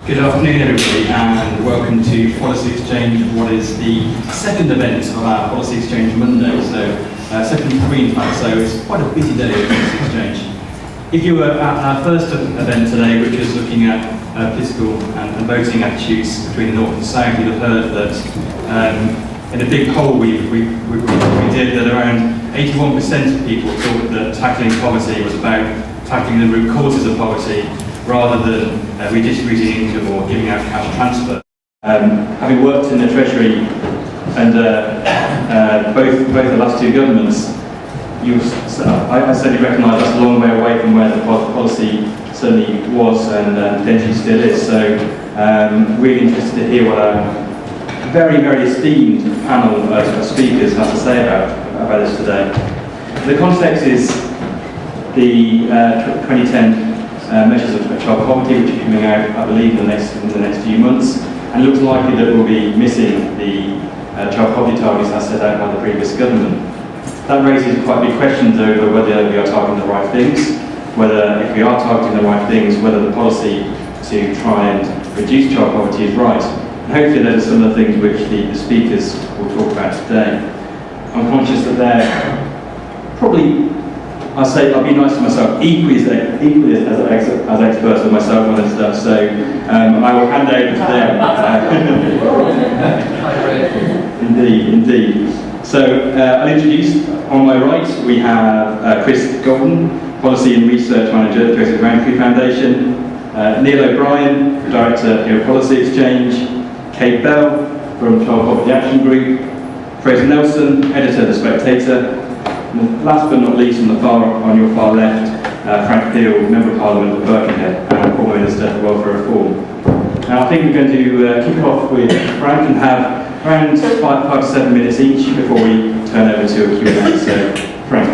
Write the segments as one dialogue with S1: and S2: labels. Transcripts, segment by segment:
S1: Good afternoon everybody and welcome to Policy Exchange, what is the second event of our Policy Exchange Monday, second of three in fact, so it's quite a busy day of Policy Exchange. If you were at our first event today, which was looking at political and voting attitudes between the North and South, you'd have heard that in a big poll we did, that around 81% of people thought that tackling poverty was about tackling the root causes of poverty, rather than redistributing income or giving out cash transfer. Having worked in the Treasury and both the last two governments, I certainly recognise that's a long way away from where the policy certainly was and potentially still is. So really interested to hear what a very, very esteemed panel of speakers has to say about this today. The context is the 2010 measures of child poverty, which are coming out, I believe, in the next few months, and it looks likely that we'll be missing the child poverty targets as set out by the previous government. That raises quite big questions over whether we are targeting the right things, whether, if we are targeting the right things, whether the policy to try and reduce child poverty is right. And hopefully those are some of the things which the speakers will talk about today. I'm conscious that they're probably, I'll be nice to myself, equally as experts as myself on this stuff, so I will hand over to them. Indeed. So I'll introduce, on my right, we have Chris Golden, Policy and Research Manager at the Joseph Rowntree Foundation, Neil O'Brien, Director here at Policy Exchange, Kate Bell from Child Poverty Action Group, Fraser Nelson, Editor of The Spectator, and last but not least, on your far left, Frank Peel, Member of Parliament for Birkenhead and former Minister for Welfare Reform. Now I think we're going to kick off with Frank and have around 5 to 7 minutes each before we turn over to a Q&A. So, Frank.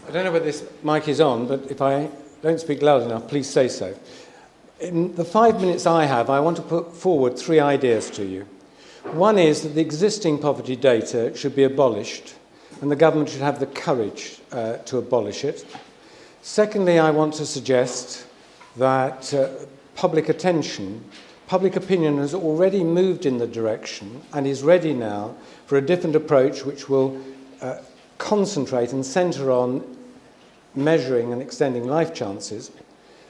S2: I don't know whether this mic is on, but if I don't speak loud enough, please say so. In the 5 minutes I have, I want to put forward 3 ideas to you. One is that the existing poverty data should be abolished, and the government should have the courage to abolish it. Secondly, I want to suggest that public opinion has already moved in the direction and is ready now for a different approach which will concentrate and centre on measuring and extending life chances.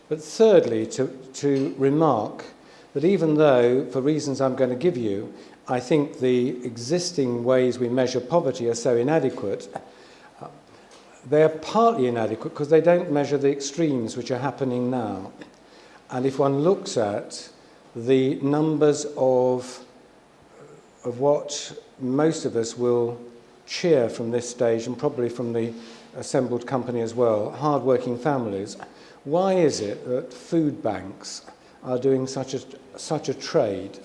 S2: But thirdly, to remark that even though, for reasons I'm going to give you, I think the existing ways we measure poverty are so inadequate, they are partly inadequate because they don't measure the extremes which are happening now. And if one looks at the numbers of what most of us will cheer from this stage, and probably from the assembled company as well, hard-working families, why is it that food banks are doing such a trade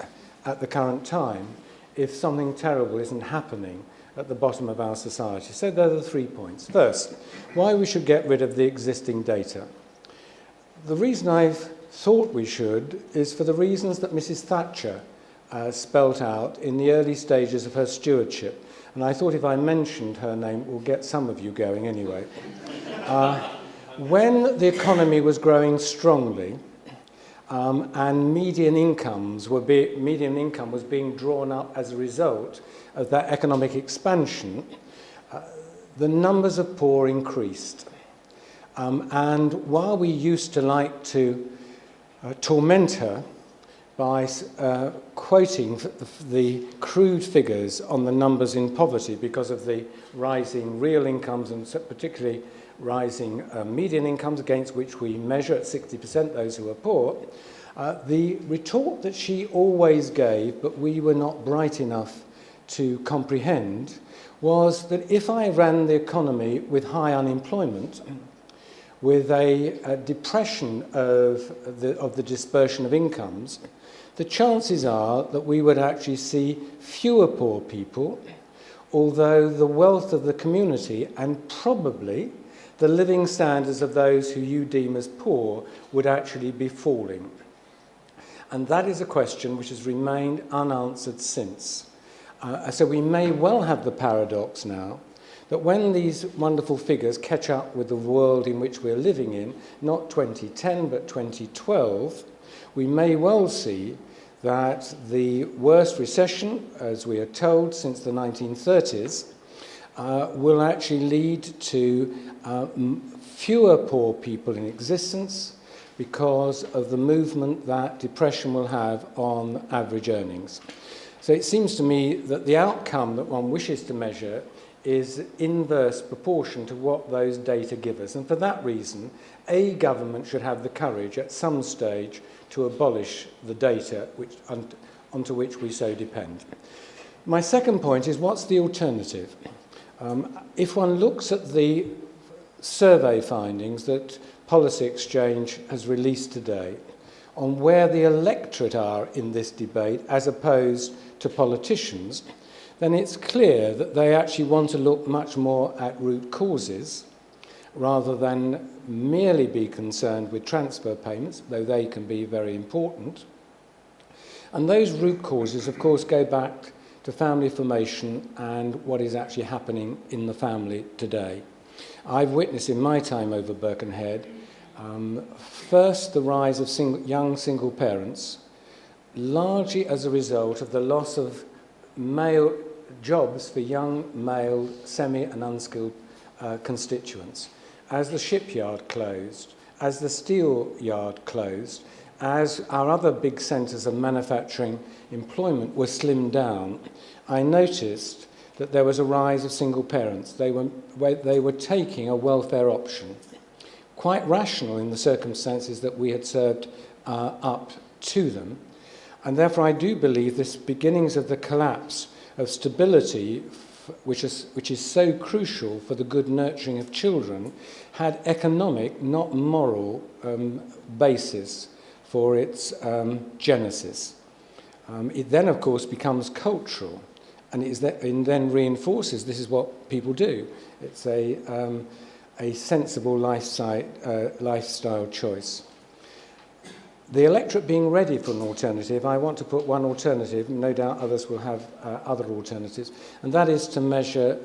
S2: at the current time if something terrible isn't happening at the bottom of our society? So there are the 3 points. First, why we should get rid of the existing data. The reason I've thought we should is for the reasons that Mrs. Thatcher spelt out in the early stages of her stewardship. And I thought if I mentioned her name, it will get some of you going anyway. When the economy was growing strongly, and median income was being drawn up as a result of that economic expansion, the numbers of poor increased. And while we used to like to torment her by quoting the crude figures on the numbers in poverty because of the rising real incomes and particularly rising median incomes against which we measure at 60% those who are poor, the retort that she always gave, but we were not bright enough to comprehend, was that if I ran the economy with high unemployment, with a depression of the dispersion of incomes, the chances are that we would actually see fewer poor people, although the wealth of the community and probably the living standards of those who you deem as poor would actually be falling. And that is a question which has remained unanswered since. So we may well have the paradox now that when these wonderful figures catch up with the world in which we're living in, not 2010 but 2012, we may well see that the worst recession, as we are told, since the 1930s, will actually lead to fewer poor people in existence because of the movement that depression will have on average earnings. So it seems to me that the outcome that one wishes to measure is inverse proportion to what those data give us. And for that reason, a government should have the courage at some stage to abolish the data onto which we so depend. My second point is, what's the alternative? If one looks at the survey findings that Policy Exchange has released today on where the electorate are in this debate as opposed to politicians, then it's clear that they actually want to look much more at root causes rather than merely be concerned with transfer payments, though they can be very important. And those root causes, of course, go back to family formation and what is actually happening in the family today. I've witnessed in my time over Birkenhead, first the rise of young single parents, largely as a result of the loss of male jobs for young male semi and unskilled constituents. As the shipyard closed, as the steel yard closed, as our other big centres of manufacturing employment were slimmed down, I noticed that there was a rise of single parents. They were taking a welfare option, quite rational in the circumstances that we had served up to them. And therefore I do believe this beginnings of the collapse of stability, which is so crucial for the good nurturing of children, had economic, not moral, basis for its genesis. It then, of course, becomes cultural, and it then reinforces this is what people do. It's a sensible lifestyle choice. The electorate being ready for an alternative, I want to put one alternative, no doubt others will have other alternatives, and that is to measure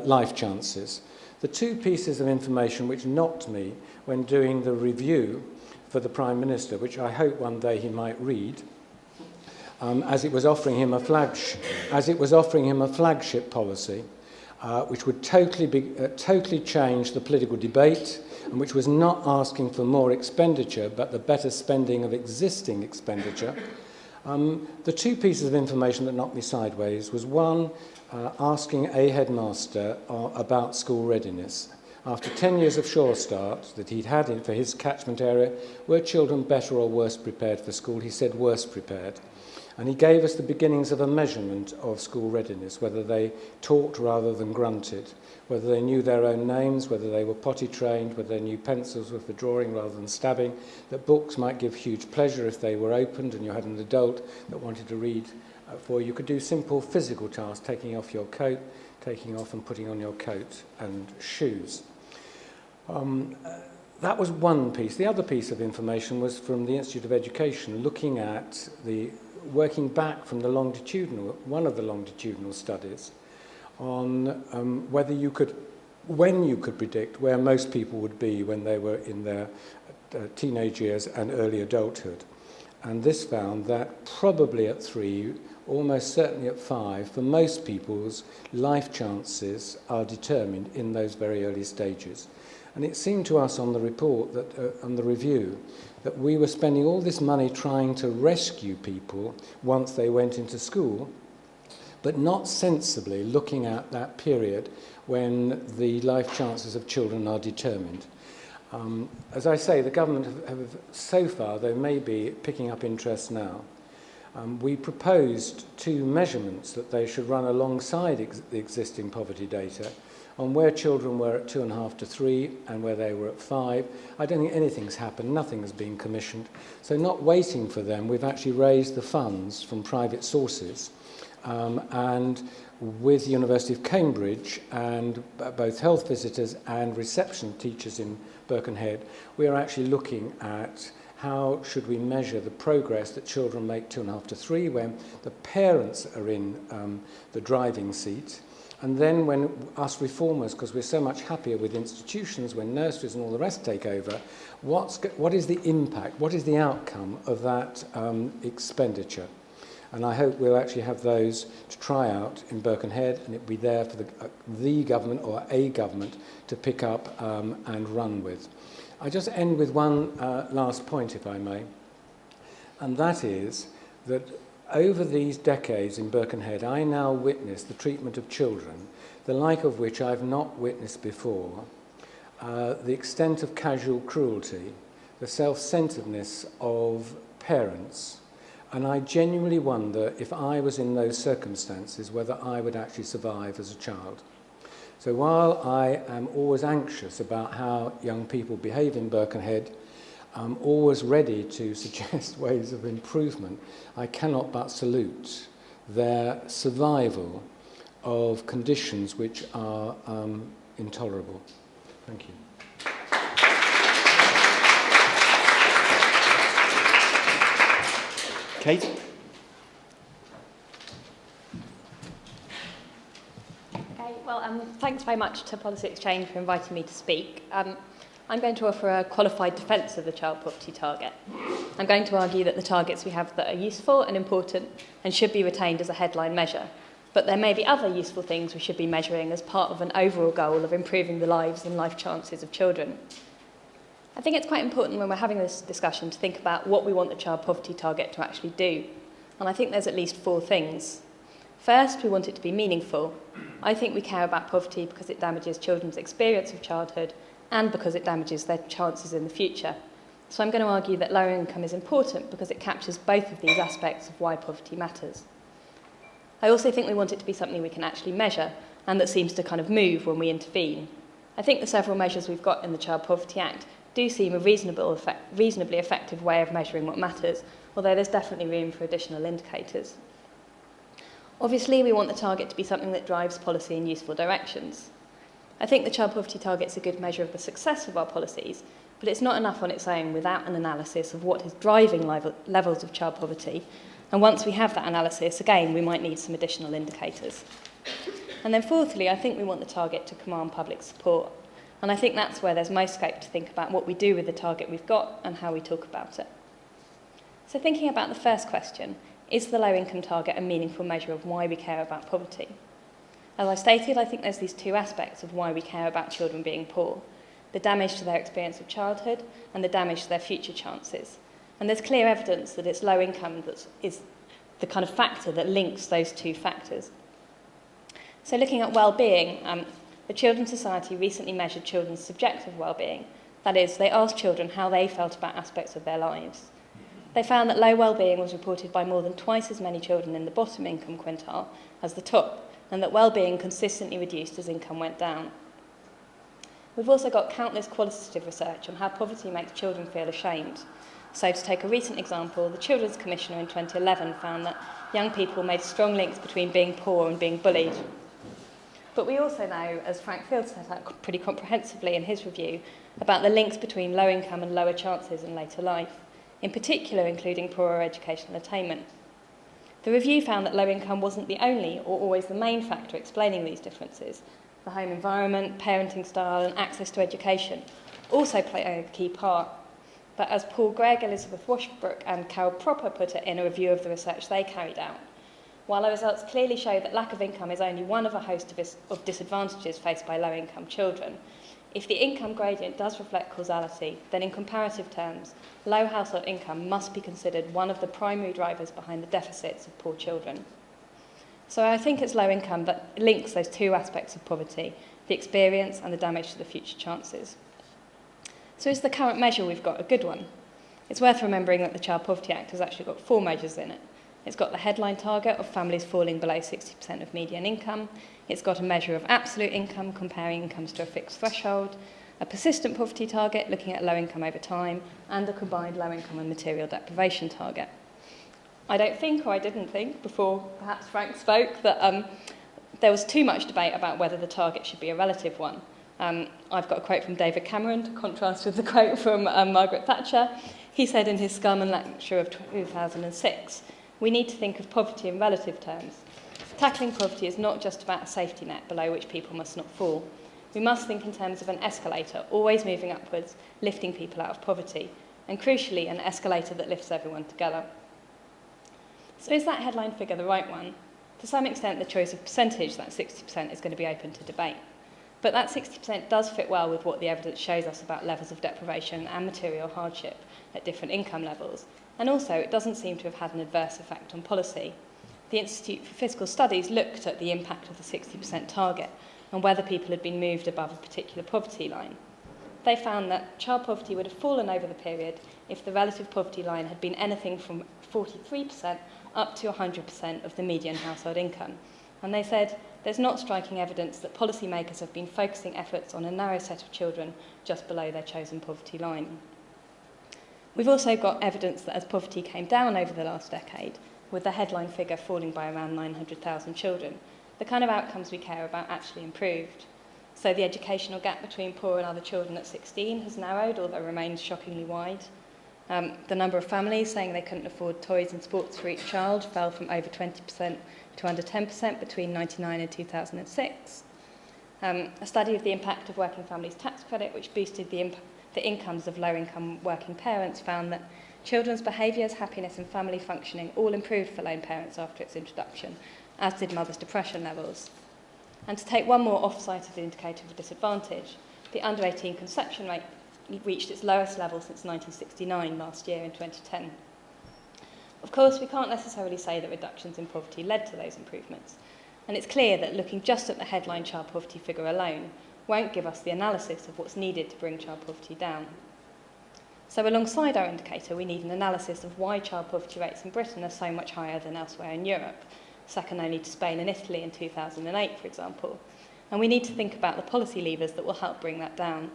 S2: life chances. The two pieces of information which knocked me when doing the review for the Prime Minister, which I hope one day he might read, as it was offering him a flagship policy, which would totally change the political debate, and which was not asking for more expenditure, but the better spending of existing expenditure. The two pieces of information that knocked me sideways was one, asking a headmaster about school readiness. After 10 years of Sure Start that he'd had for his catchment area, were children better or worse prepared for school? He said worse prepared. And he gave us the beginnings of a measurement of school readiness, whether they talked rather than grunted, whether they knew their own names, whether they were potty trained, whether they knew pencils were for drawing rather than stabbing, that books might give huge pleasure if they were opened and you had an adult that wanted to read for you. You could do simple physical tasks, taking off your coat, taking off and putting on your coat and shoes. That was one piece. The other piece of information was from the Institute of Education, looking at working back from one of the longitudinal studies on when you could predict where most people would be when they were in their teenage years and early adulthood. And this found that probably at 3, almost certainly at 5, for most people's life chances are determined in those very early stages. And it seemed to us on the report, on the review, that we were spending all this money trying to rescue people once they went into school, but not sensibly looking at that period when the life chances of children are determined. As I say, the government have so far, they may be picking up interest now. We proposed 2 measurements that they should run alongside the existing poverty data on where children were at 2.5 to 3 and where they were at 5. I don't think anything's happened, nothing has been commissioned. So not waiting for them, we've actually raised the funds from private sources. And with the University of Cambridge and both health visitors and reception teachers in Birkenhead, we are actually looking at how should we measure the progress that children make 2.5 to 3 when the parents are in the driving seat, And then when us reformers, because we're so much happier with institutions when nurseries and all the rest take over, what is the impact, what is the outcome of that expenditure? And I hope we'll actually have those to try out in Birkenhead, and it'll be there for the government or a government to pick up and run with. I just end with one last point, if I may, and that is that over these decades in Birkenhead, I now witness the treatment of children, the like of which I've not witnessed before, the extent of casual cruelty, the self-centeredness of parents, and I genuinely wonder if I was in those circumstances whether I would actually survive as a child. So while I am always anxious about how young people behave in Birkenhead, I'm always ready to suggest ways of improvement. I cannot but salute their survival of conditions which are intolerable. Thank you.
S3: Kate?
S4: Okay, well, thanks very much to Policy Exchange for inviting me to speak. I'm going to offer a qualified defence of the child poverty target. I'm going to argue that the targets we have that are useful and important and should be retained as a headline measure. But there may be other useful things we should be measuring as part of an overall goal of improving the lives and life chances of children. I think it's quite important when we're having this discussion to think about what we want the child poverty target to actually do. And I think there's at least 4 things. First, we want it to be meaningful. I think we care about poverty because it damages children's experience of childhood and because it damages their chances in the future. So I'm going to argue that lower income is important because it captures both of these aspects of why poverty matters. I also think we want it to be something we can actually measure and that seems to kind of move when we intervene. I think the several measures we've got in the Child Poverty Act do seem a reasonably effective way of measuring what matters, although there's definitely room for additional indicators. Obviously, we want the target to be something that drives policy in useful directions. I think the child poverty target is a good measure of the success of our policies, but it's not enough on its own without an analysis of what is driving levels of child poverty. And once we have that analysis, again, we might need some additional indicators. And then fourthly, I think we want the target to command public support. And I think that's where there's most scope to think about what we do with the target we've got and how we talk about it. So thinking about the first question, is the low income target a meaningful measure of why we care about poverty? As I stated, I think there's these 2 aspects of why we care about children being poor: the damage to their experience of childhood and the damage to their future chances. And there's clear evidence that it's low income that is the kind of factor that links those 2 factors. So looking at well-being, the Children's Society recently measured children's subjective well-being. That is, they asked children how they felt about aspects of their lives. They found that low well-being was reported by more than twice as many children in the bottom income quintile as the top, and that well-being consistently reduced as income went down. We've also got countless qualitative research on how poverty makes children feel ashamed. So to take a recent example, the Children's Commissioner in 2011 found that young people made strong links between being poor and being bullied. But we also know, as Frank Field set out pretty comprehensively in his review, about the links between low income and lower chances in later life, in particular including poorer educational attainment. The review found that low income wasn't the only or always the main factor explaining these differences. The home environment, parenting style and access to education also play a key part. But as Paul Gregg, Elizabeth Washbrook and Carol Proper put it in a review of the research they carried out, while the results clearly show that lack of income is only one of a host of disadvantages faced by low-income children, if the income gradient does reflect causality, then in comparative terms, low household income must be considered one of the primary drivers behind the deficits of poor children. So I think it's low income that links those 2 aspects of poverty, the experience and the damage to the future chances. So is the current measure we've got a good one? It's worth remembering that the Child Poverty Act has actually got 4 measures in it. It's got the headline target of families falling below 60% of median income. It's got a measure of absolute income, comparing incomes to a fixed threshold, a persistent poverty target, looking at low income over time, and a combined low income and material deprivation target. I don't think, or I didn't think, before perhaps Frank spoke, that there was too much debate about whether the target should be a relative one. I've got a quote from David Cameron to contrast with the quote from Margaret Thatcher. He said in his Scarman lecture of 2006, "We need to think of poverty in relative terms. Tackling poverty is not just about a safety net below which people must not fall. We must think in terms of an escalator, always moving upwards, lifting people out of poverty, and crucially, an escalator that lifts everyone together. So is that headline figure the right one? To some extent, the choice of percentage, that 60%, is going to be open to debate. But that 60% does fit well with what the evidence shows us about levels of deprivation and material hardship at different income levels. And also, it doesn't seem to have had an adverse effect on policy. The Institute for Fiscal Studies looked at the impact of the 60% target and whether people had been moved above a particular poverty line. They found that child poverty would have fallen over the period if the relative poverty line had been anything from 43% up to 100% of the median household income. And they said there's not striking evidence that policymakers have been focusing efforts on a narrow set of children just below their chosen poverty line. We've also got evidence that as poverty came down over the last decade, with the headline figure falling by around 900,000 children, the kind of outcomes we care about actually improved. So the educational gap between poor and other children at 16 has narrowed, although remains shockingly wide. The number of families saying they couldn't afford toys and sports for each child fell from over 20% to under 10% between 1999 and 2006. A study of the impact of working families' tax credit, which boosted the incomes of low-income working parents, found that children's behaviours, happiness and family functioning all improved for lone parents after its introduction, as did mothers' depression levels. And to take one more off-cited indicator of disadvantage, the under-18 conception rate reached its lowest level since 1969 last year in 2010. Of course, we can't necessarily say that reductions in poverty led to those improvements, and it's clear that looking just at the headline child poverty figure alone won't give us the analysis of what's needed to bring child poverty down. So alongside our indicator, we need an analysis of why child poverty rates in Britain are so much higher than elsewhere in Europe, second only to Spain and Italy in 2008, for example. And we need to think about the policy levers that will help bring that down.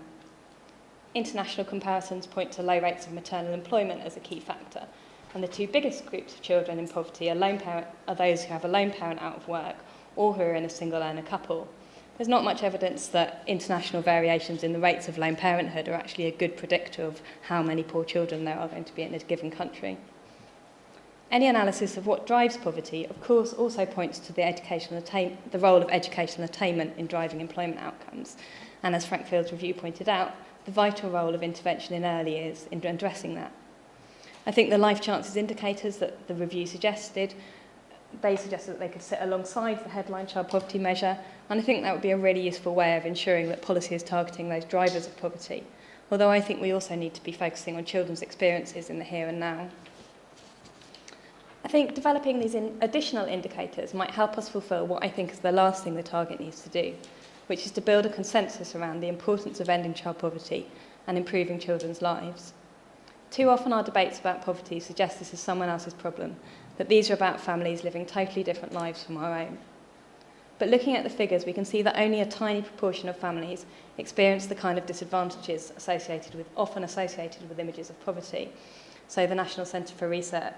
S4: International comparisons point to low rates of maternal employment as a key factor, and the two biggest groups of children in poverty are those who have a lone parent out of work or who are in a single earner couple. There's not much evidence that international variations in the rates of lone parenthood are actually a good predictor of how many poor children there are going to be in a given country. Any analysis of what drives poverty, of course, also points to the role of educational attainment in driving employment outcomes, and as Frank Field's review pointed out, the vital role of intervention in early years in addressing that. I think the life chances indicators that the review suggested that they could sit alongside the headline child poverty measure, and I think that would be a really useful way of ensuring that policy is targeting those drivers of poverty, although I think we also need to be focusing on children's experiences in the here and now. I think developing these additional indicators might help us fulfil what I think is the last thing the target needs to do, which is to build a consensus around the importance of ending child poverty and improving children's lives. Too often our debates about poverty suggest this is someone else's problem, that these are about families living totally different lives from our own. But looking at the figures, we can see that only a tiny proportion of families experience the kind of disadvantages often associated with images of poverty. So the National Centre for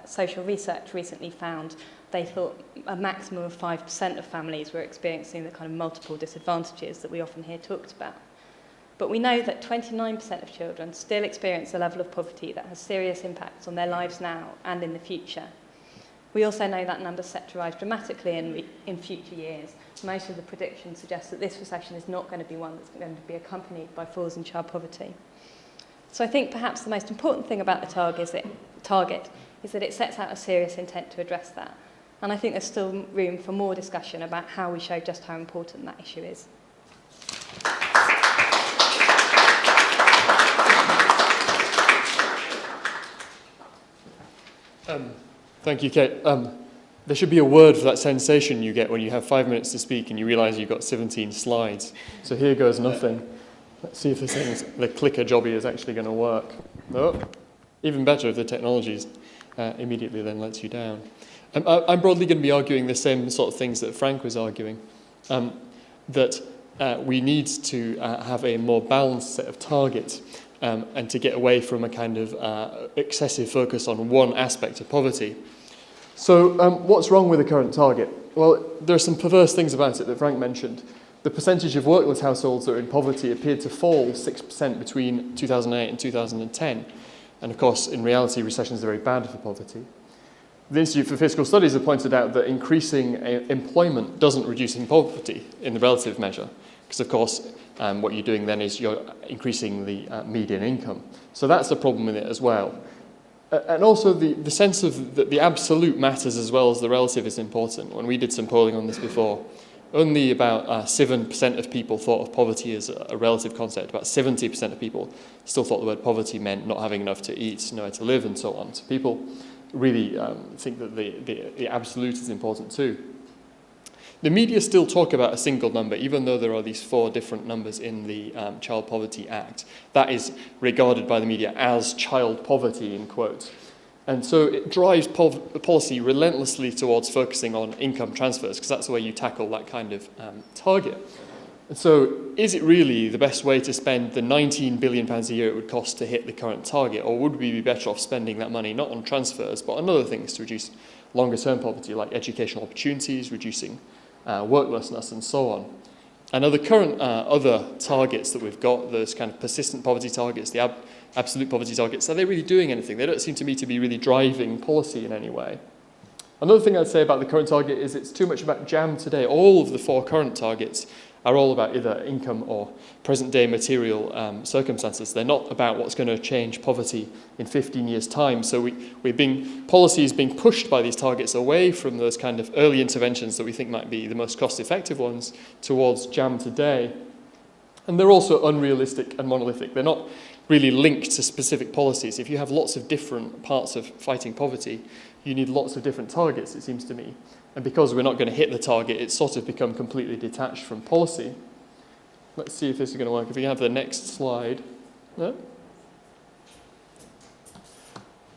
S4: Social Research recently found they thought a maximum of 5% of families were experiencing the kind of multiple disadvantages that we often hear talked about. But we know that 29% of children still experience a level of poverty that has serious impacts on their lives now and in the future. We also know that number is set to rise dramatically in future years. Most of the predictions suggest that this recession is not going to be one that's going to be accompanied by falls in child poverty. So I think perhaps the most important thing about the target is that it sets out a serious intent to address that. And I think there's still room for more discussion about how we show just how important that issue is.
S3: Thank you, Kate. There should be a word for that sensation you get when you have 5 minutes to speak and you realise you've got 17 slides. So here goes nothing. Let's see if the clicker jobby is actually going to work. Oh, even better if the technology immediately then lets you down. I'm broadly going to be arguing the same sort of things that Frank was arguing, that we need to have a more balanced set of targets and to get away from a kind of excessive focus on one aspect of poverty. So what's wrong with the current target? Well, there are some perverse things about it that Frank mentioned. The percentage of workless households that are in poverty appeared to fall 6% between 2008 and 2010. And of course, in reality, recessions are very bad for poverty. The Institute for Fiscal Studies have pointed out that increasing employment doesn't reduce poverty in the relative measure, because of course what you're doing then is you're increasing the median income. So that's a problem with it as well. And also the sense of that the absolute matters as well as the relative is important. When we did some polling on this before, only about 7% of people thought of poverty as a relative concept. About 70% of people still thought the word poverty meant not having enough to eat, nowhere to live, and so on. So people really think that the absolute is important too. The media still talk about a single number, even though there are these 4 different numbers in the Child Poverty Act. That is regarded by the media as child poverty, in quotes. And so it drives policy relentlessly towards focusing on income transfers, because that's the way you tackle that kind of target. And so is it really the best way to spend the £19 billion a year it would cost to hit the current target, or would we be better off spending that money not on transfers, but on other things to reduce longer-term poverty, like educational opportunities, reducing worklessness, and so on? And are the current other targets that we've got, those kind of persistent poverty targets, the absolute poverty targets, are they really doing anything? They don't seem to me to be really driving policy in any way. Another thing I'd say about the current target is it's too much about jam today. All of the 4 current targets are all about either income or present-day material circumstances. They're not about what's going to change poverty in 15 years' time. So policy is being pushed by these targets away from those kind of early interventions that we think might be the most cost-effective ones towards jam today. And they're also unrealistic and monolithic. They're not really linked to specific policies. If you have lots of different parts of fighting poverty, you need lots of different targets, it seems to me. And because we're not going to hit the target, it's sort of become completely detached from policy. Let's see if this is going to work. If we have the next slide. No?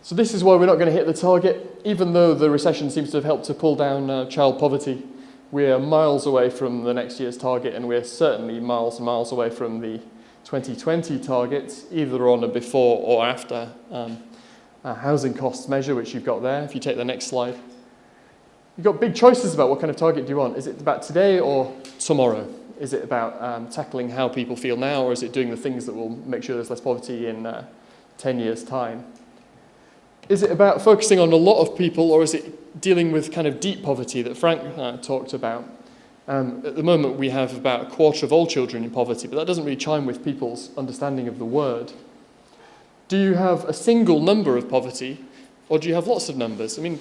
S3: So this is why we're not going to hit the target. Even though the recession seems to have helped to pull down child poverty, we're miles away from the next year's target, and we're certainly miles and miles away from the 2020 targets, either on a before or after housing costs measure, which you've got there. If you take the next slide. You've got big choices about what kind of target do you want. Is it about today or tomorrow? Is it about tackling how people feel now, or is it doing the things that will make sure there's less poverty in 10 years' time? Is it about focusing on a lot of people, or is it dealing with kind of deep poverty that Frank talked about? At the moment, we have about a quarter of all children in poverty, but that doesn't really chime with people's understanding of the word. Do you have a single number of poverty, or do you have lots of numbers? I mean,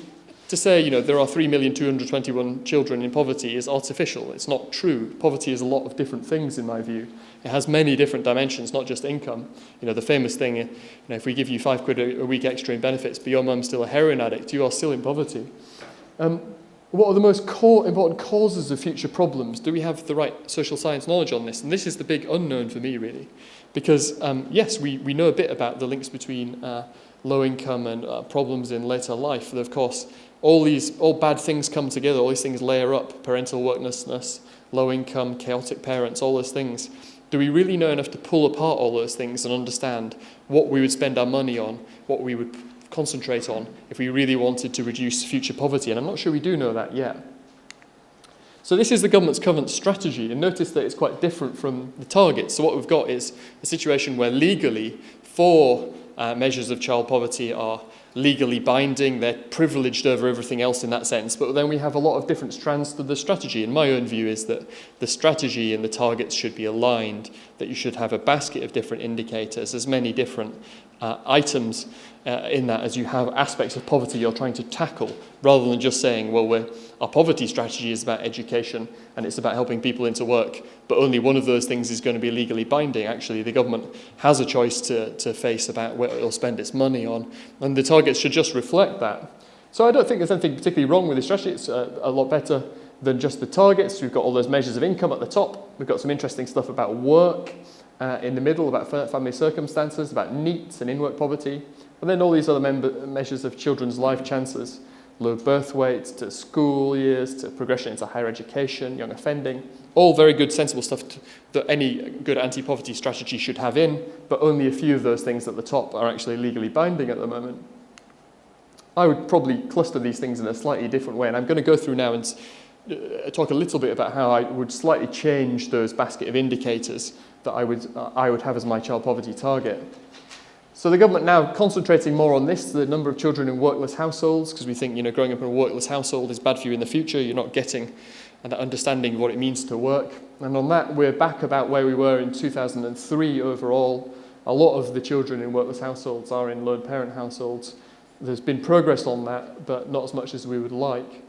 S3: to say, there are 3,221 children in poverty is artificial. It's not true. Poverty is a lot of different things, in my view. It has many different dimensions, not just income. The famous thing, if we give you £5 a week extra in benefits, but your mum's still a heroin addict, you are still in poverty. What are the most important causes of future problems? Do we have the right social science knowledge on this? And this is the big unknown for me, really. Because, yes, we know a bit about the links between low income and problems in later life. But of course, all bad things come together, all these things layer up: parental worklessness, low income, chaotic parents, all those things. Do we really know enough to pull apart all those things and understand what we would spend our money on, what we would concentrate on if we really wanted to reduce future poverty? And I'm not sure we do know that yet. So this is the government's current strategy, and notice that it's quite different from the targets. So what we've got is a situation where legally 4 measures of child poverty are legally binding. They're privileged over everything else in that sense. But then we have a lot of different strands to the strategy. And my own view is that the strategy and the targets should be aligned, that you should have a basket of different indicators, as many different items in that as you have aspects of poverty you're trying to tackle, rather than just saying, well, our poverty strategy is about education and it's about helping people into work, but only one of those things is going to be legally binding. Actually, the government has a choice to face about where it'll spend its money on, and the targets should just reflect that. So I don't think there's anything particularly wrong with this strategy. It's a lot better than just the targets. We've got all those measures of income at the top. We've got some interesting stuff about work in the middle, about family circumstances, about NEET and in-work poverty, and then all these other measures of children's life chances, low birth weights, to school years, to progression into higher education, young offending, all very good, sensible stuff that any good anti-poverty strategy should have in, but only a few of those things at the top are actually legally binding at the moment. I would probably cluster these things in a slightly different way, and I'm going to go through now and talk a little bit about how I would slightly change those basket of indicators that I would have as my child poverty target. So the government now concentrating more on this, the number of children in workless households, because we think, growing up in a workless household is bad for you in the future. You're not getting that understanding of what it means to work. And on that, we're back about where we were in 2003 overall. A lot of the children in workless households are in lone parent households. There's been progress on that, but not as much as we would like.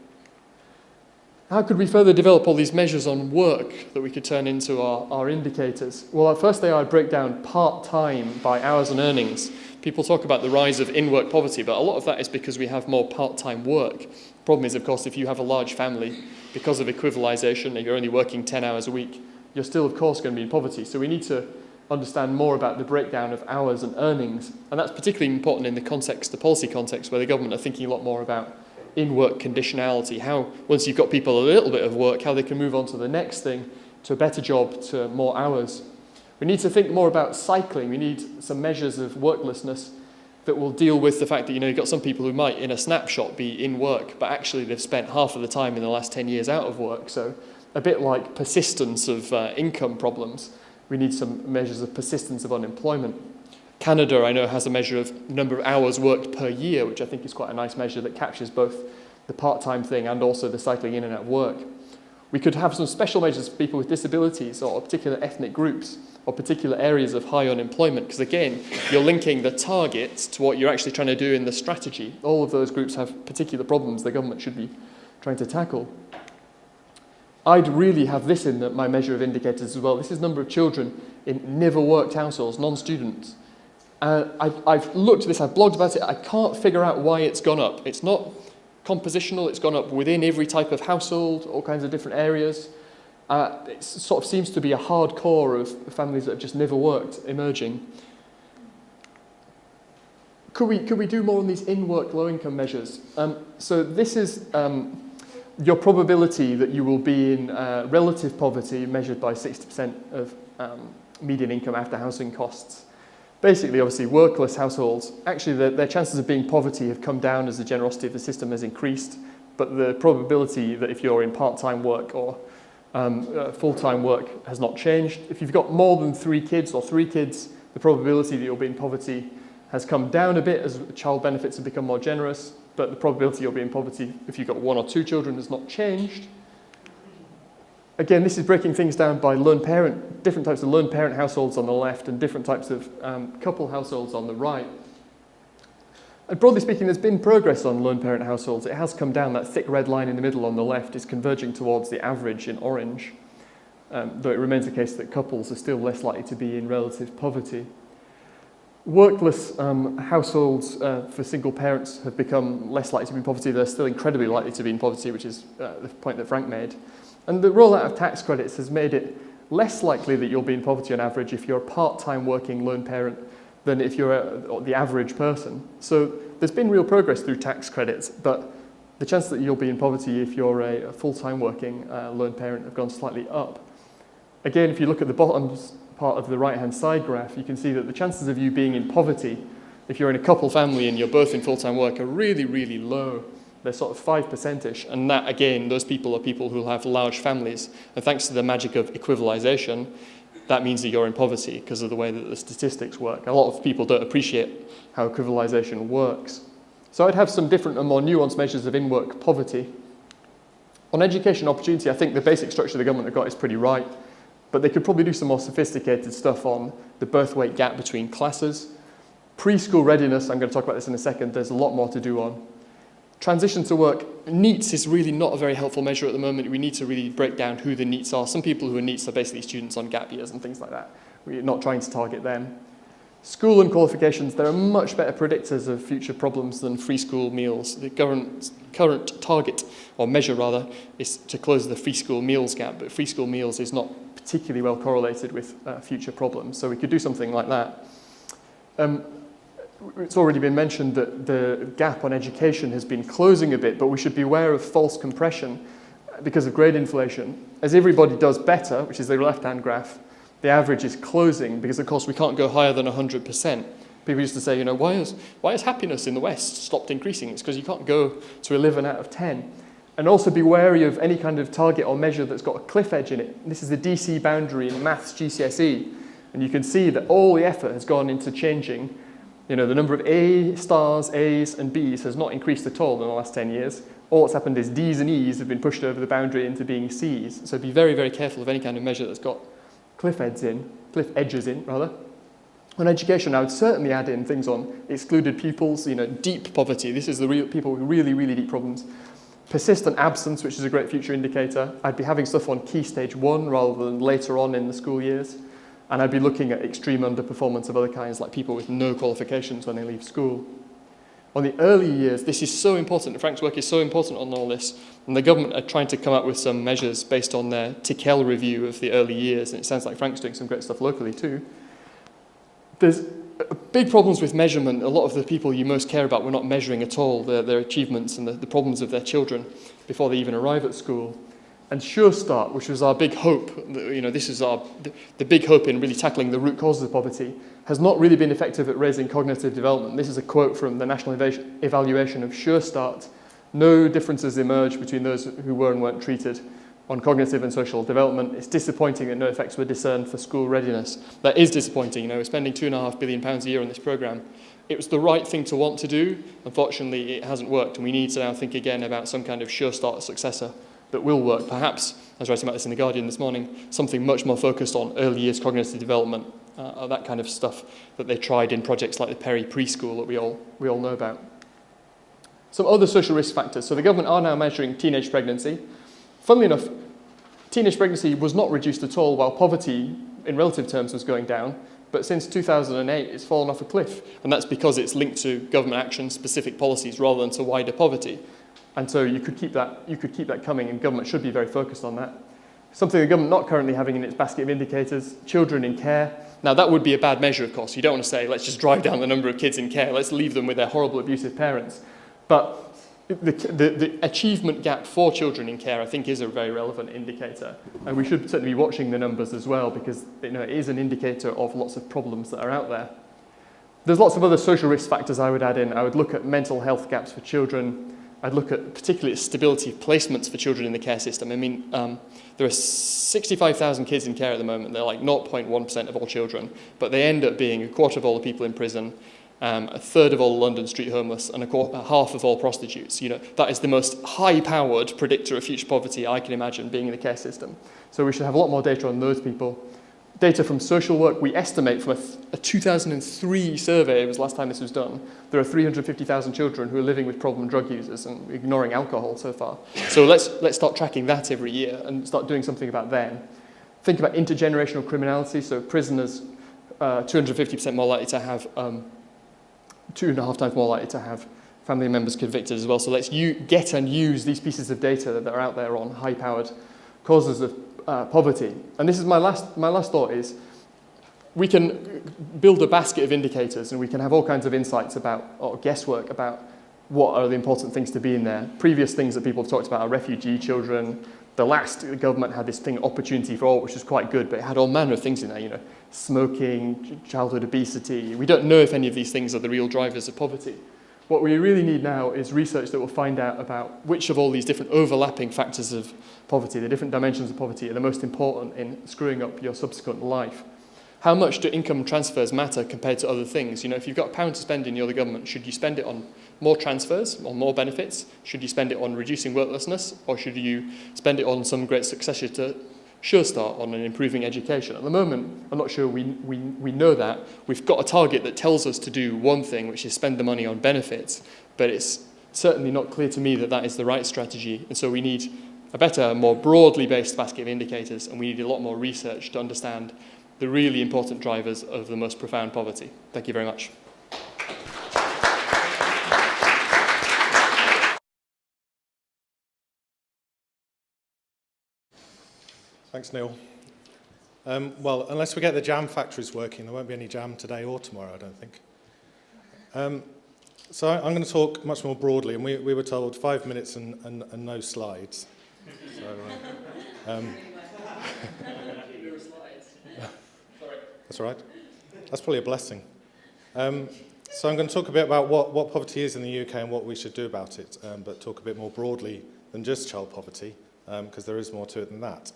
S3: How could we further develop all these measures on work that we could turn into our indicators? Well, at first I'd break down part-time by hours and earnings. People talk about the rise of in-work poverty, but a lot of that is because we have more part-time work. The problem is, of course, if you have a large family, because of equivalization, if you're only working 10 hours a week, you're still, of course, going to be in poverty. So we need to understand more about the breakdown of hours and earnings. And that's particularly important in the policy context, where the government are thinking a lot more about in-work conditionality, how once you've got people a little bit of work, how they can move on to the next thing, to a better job, to more hours. We need to think more about cycling. We need some measures of worklessness that will deal with the fact that, you've got some people who might, in a snapshot, be in work, but actually they've spent half of the time in the last 10 years out of work. So a bit like persistence of income problems, we need some measures of persistence of unemployment. Canada, I know, has a measure of number of hours worked per year, which I think is quite a nice measure that captures both the part-time thing and also the cycling in and out of work. We could have some special measures for people with disabilities or particular ethnic groups or particular areas of high unemployment, because again, you're linking the targets to what you're actually trying to do in the strategy. All of those groups have particular problems the government should be trying to tackle. I'd really have this in my measure of indicators as well. This is number of children in never worked households, non-students. I've looked at this, I've blogged about it, I can't figure out why it's gone up. It's not compositional, it's gone up within every type of household, all kinds of different areas. It sort of seems to be a hard core of families that have just never worked emerging. Could we do more on these in-work low-income measures? So this is your probability that you will be in relative poverty measured by 60% of median income after housing costs. Basically, obviously, workless households, actually their chances of being poverty have come down as the generosity of the system has increased, but the probability that if you're in part-time work or full-time work has not changed. If you've got more than 3 kids or 3 kids, the probability that you'll be in poverty has come down a bit as child benefits have become more generous, but the probability you'll be in poverty if you've got 1 or 2 children has not changed. Again, this is breaking things down by different types of lone parent households on the left and different types of couple households on the right. And broadly speaking, there's been progress on lone parent households. It has come down. That thick red line in the middle on the left is converging towards the average in orange, though it remains the case that couples are still less likely to be in relative poverty. Workless households for single parents have become less likely to be in poverty. They're still incredibly likely to be in poverty, which is the point that Frank made. And the rollout of tax credits has made it less likely that you'll be in poverty on average if you're a part-time working lone parent than if you're the average person. So there's been real progress through tax credits, but the chance that you'll be in poverty if you're a full-time working lone parent have gone slightly up. Again, if you look at the bottom part of the right-hand side graph, you can see that the chances of you being in poverty if you're in a couple family and you're both in full-time work are really, really low. They're sort of 5%-ish, and that, again, those people are people who have large families, and thanks to the magic of equivalization, that means that you're in poverty because of the way that the statistics work. A lot of people don't appreciate how equivalization works. So I'd have some different and more nuanced measures of in-work poverty. On education opportunity, I think the basic structure the government have got is pretty right, but they could probably do some more sophisticated stuff on the birth weight gap between classes. Preschool readiness, I'm going to talk about this in a second, there's a lot more to do on. Transition to work, NEETs is really not a very helpful measure at the moment. We need to really break down who the NEETs are. Some people who are NEETs are basically students on gap years and things like that. We're not trying to target them. School and qualifications, they're much better predictors of future problems than free school meals. The current target, or measure rather, is to close the free school meals gap, but free school meals is not particularly well correlated with future problems. So we could do something like that. It's already been mentioned that the gap on education has been closing a bit, but we should be aware of false compression because of grade inflation. As everybody does better, which is the left-hand graph, the average is closing because, of course, we can't go higher than 100%. People used to say, why has happiness in the West stopped increasing? It's because you can't go to 11 out of 10. And also be wary of any kind of target or measure that's got a cliff edge in it. This is the DC boundary in maths GCSE. And you can see that all the effort has gone into changing The number of A stars, A's and B's has not increased at all in the last 10 years. All that's happened is D's and E's have been pushed over the boundary into being C's. So be very, very careful of any kind of measure that's got cliff edges in. On education, I would certainly add in things on excluded pupils, deep poverty. This is the real people with really, really deep problems. Persistent absence, which is a great future indicator. I'd be having stuff on key stage 1 rather than later on in the school years. And I'd be looking at extreme underperformance of other kinds, like people with no qualifications when they leave school. On the early years, this is so important. Frank's work is so important on all this. And the government are trying to come up with some measures based on their Tickel review of the early years. And it sounds like Frank's doing some great stuff locally too. There's big problems with measurement. A lot of the people you most care about were not measuring at all their achievements and the problems of their children before they even arrive at school. And Sure Start, which was our big hope, this is the big hope in really tackling the root causes of poverty, has not really been effective at raising cognitive development. This is a quote from the National Evaluation of Sure Start. No differences emerged between those who were and weren't treated on cognitive and social development. It's disappointing that no effects were discerned for school readiness. That is disappointing. We're spending £2.5 billion a year on this programme. It was the right thing to want to do. Unfortunately, it hasn't worked, and we need to now think again about some kind of Sure Start successor that will work. Perhaps, I was writing about this in The Guardian this morning, something much more focused on early years cognitive development, that kind of stuff that they tried in projects like the Perry Preschool that we all know about. Some other social risk factors. So the government are now measuring teenage pregnancy. Funnily enough, teenage pregnancy was not reduced at all while poverty, in relative terms, was going down. But since 2008, it's fallen off a cliff. And that's because it's linked to government action, specific policies, rather than to wider poverty. And so you could keep that coming, and government should be very focused on that. Something the government not currently having in its basket of indicators, children in care. Now, that would be a bad measure, of course. You don't want to say, let's just drive down the number of kids in care. Let's leave them with their horrible, abusive parents. But the achievement gap for children in care, I think, is a very relevant indicator. And we should certainly be watching the numbers as well, because it is an indicator of lots of problems that are out there. There's lots of other social risk factors I would add in. I would look at mental health gaps for children. I'd look at particularly stability of placements for children in the care system. I mean, there are 65,000 kids in care at the moment. They're like 0.1% of all children, but they end up being a quarter of all the people in prison, a third of all London street homeless, and half of all prostitutes. That is the most high-powered predictor of future poverty I can imagine being in the care system. So we should have a lot more data on those people. Data from social work, we estimate from a 2003 survey, it was the last time this was done, there are 350,000 children who are living with problem drug users and ignoring alcohol so far. So let's start tracking that every year and start doing something about them. Think about intergenerational criminality, so prisoners 250% more likely to have, 2.5 times more likely to have family members convicted as well. So let's get and use these pieces of data that are out there on high-powered causes of poverty. And this is my last thought is, we can build a basket of indicators and we can have all kinds of insights about, or guesswork about, what are the important things to be in there. Previous things that people have talked about are refugee children. The last government had this thing, Opportunity for All, which was quite good, but it had all manner of things in there, smoking, childhood obesity. We don't know if any of these things are the real drivers of poverty. What we really need now is research that will find out about which of all these different overlapping factors of poverty, the different dimensions of poverty, are the most important in screwing up your subsequent life. How much do income transfers matter compared to other things? If you've got £1 to spend and you're the government, should you spend it on more transfers, or more benefits? Should you spend it on reducing worklessness? Or should you spend it on some great successor to Sure Start, on an improving education? At the moment, I'm not sure we know that. We've got a target that tells us to do one thing, which is spend the money on benefits, but it's certainly not clear to me that that is the right strategy. And so we need a better, more broadly based basket of indicators, and we need a lot more research to understand the really important drivers of the most profound poverty. Thank you very much.
S5: Thanks, Neil. Well, unless we get the jam factories working, there won't be any jam today or tomorrow, I don't think. So I'm going to talk much more broadly, and we were told 5 minutes and no slides. So, that's all right. That's probably a blessing. So I'm going to talk a bit about what poverty is in the UK and what we should do about it, but talk a bit more broadly than just child poverty, because there is more to it than that.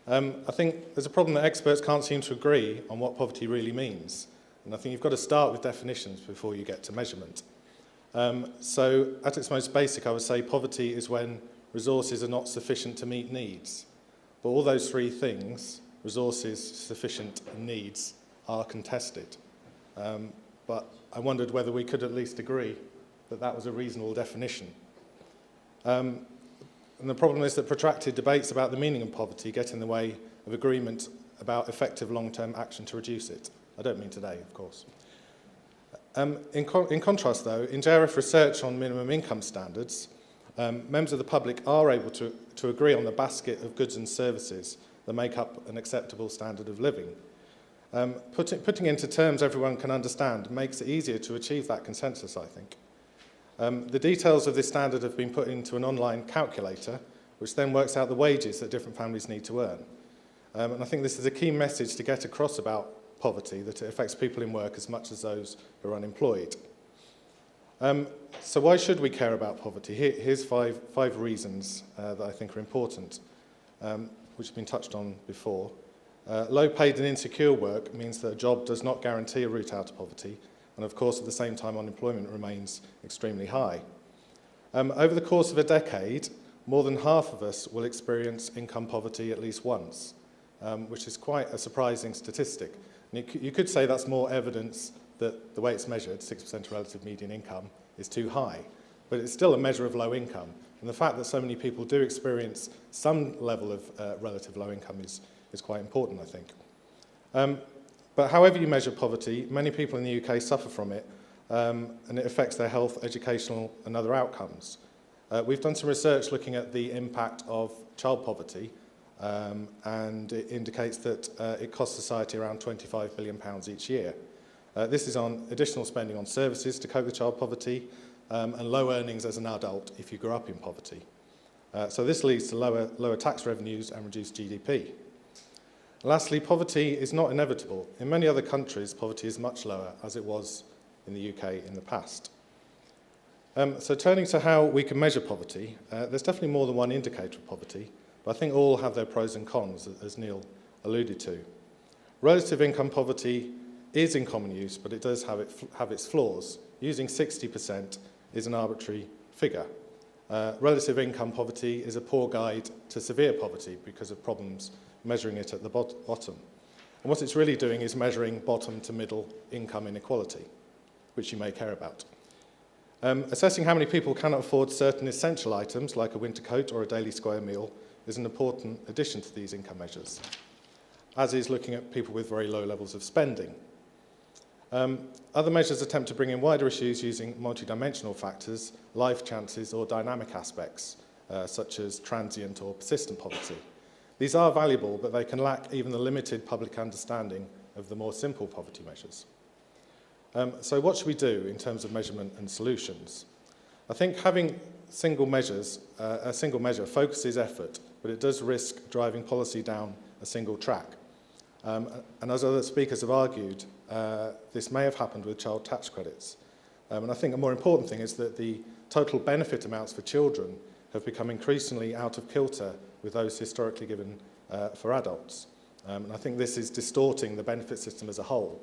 S5: I think there's a problem that experts can't seem to agree on what poverty really means. And I think you've got to start with definitions before you get to measurement. So at its most basic, I would say poverty is when resources are not sufficient to meet needs. But all those three things, resources, sufficient, and needs, are contested. But I wondered whether we could at least agree that that was a reasonable definition. And the problem is that protracted debates about the meaning of poverty get in the way of agreement about effective long-term action to reduce it. I don't mean today, of course. In contrast, though, in JRF research on minimum income standards, members of the public are able to agree on the basket of goods and services that make up an acceptable standard of living. Putting into terms everyone can understand makes it easier to achieve that consensus, I think. The details of this standard have been put into an online calculator, which then works out the wages that different families need to earn. And I think this is a key message to get across about poverty, that it affects people in work as much as those who are unemployed. So why should we care about poverty? Here's five reasons that I think are important, which have been touched on before. Low paid and insecure work means that a job does not guarantee a route out of poverty, and of course at the same time unemployment remains extremely high. Over the course of a decade, more than half of us will experience income poverty at least once, which is quite a surprising statistic. And you could say that's more evidence that the way it's measured, 6% relative median income, is too high. But it's still a measure of low income. And the fact that so many people do experience some level of relative low income is quite important, I think. But however you measure poverty, many people in the UK suffer from it, and it affects their health, educational, and other outcomes. We've done some research looking at the impact of child poverty, and it indicates that it costs society around £25 billion each year. This is on additional spending on services to cope with child poverty, and low earnings as an adult if you grew up in poverty. So this leads to lower tax revenues and reduced GDP. Lastly, poverty is not inevitable. In many other countries, poverty is much lower, as it was in the UK in the past. So turning to how we can measure poverty, there's definitely more than one indicator of poverty, but I think all have their pros and cons, as Neil alluded to. Relative income poverty is in common use, but it does have its flaws. Using 60% is an arbitrary figure. Relative income poverty is a poor guide to severe poverty because of problems measuring it at the bottom. And what it's really doing is measuring bottom to middle income inequality, which you may care about. Assessing how many people cannot afford certain essential items, like a winter coat or a daily square meal, is an important addition to these income measures, as is looking at people with very low levels of spending. Other measures attempt to bring in wider issues using multidimensional factors, life chances, or dynamic aspects, such as transient or persistent poverty. These are valuable, but they can lack even the limited public understanding of the more simple poverty measures. So what should we do in terms of measurement and solutions? I think having a single measure focuses effort, but it does risk driving policy down a single track. And as other speakers have argued, this may have happened with child tax credits. And I think a more important thing is that the total benefit amounts for children have become increasingly out of kilter with those historically given for adults. And I think this is distorting the benefit system as a whole,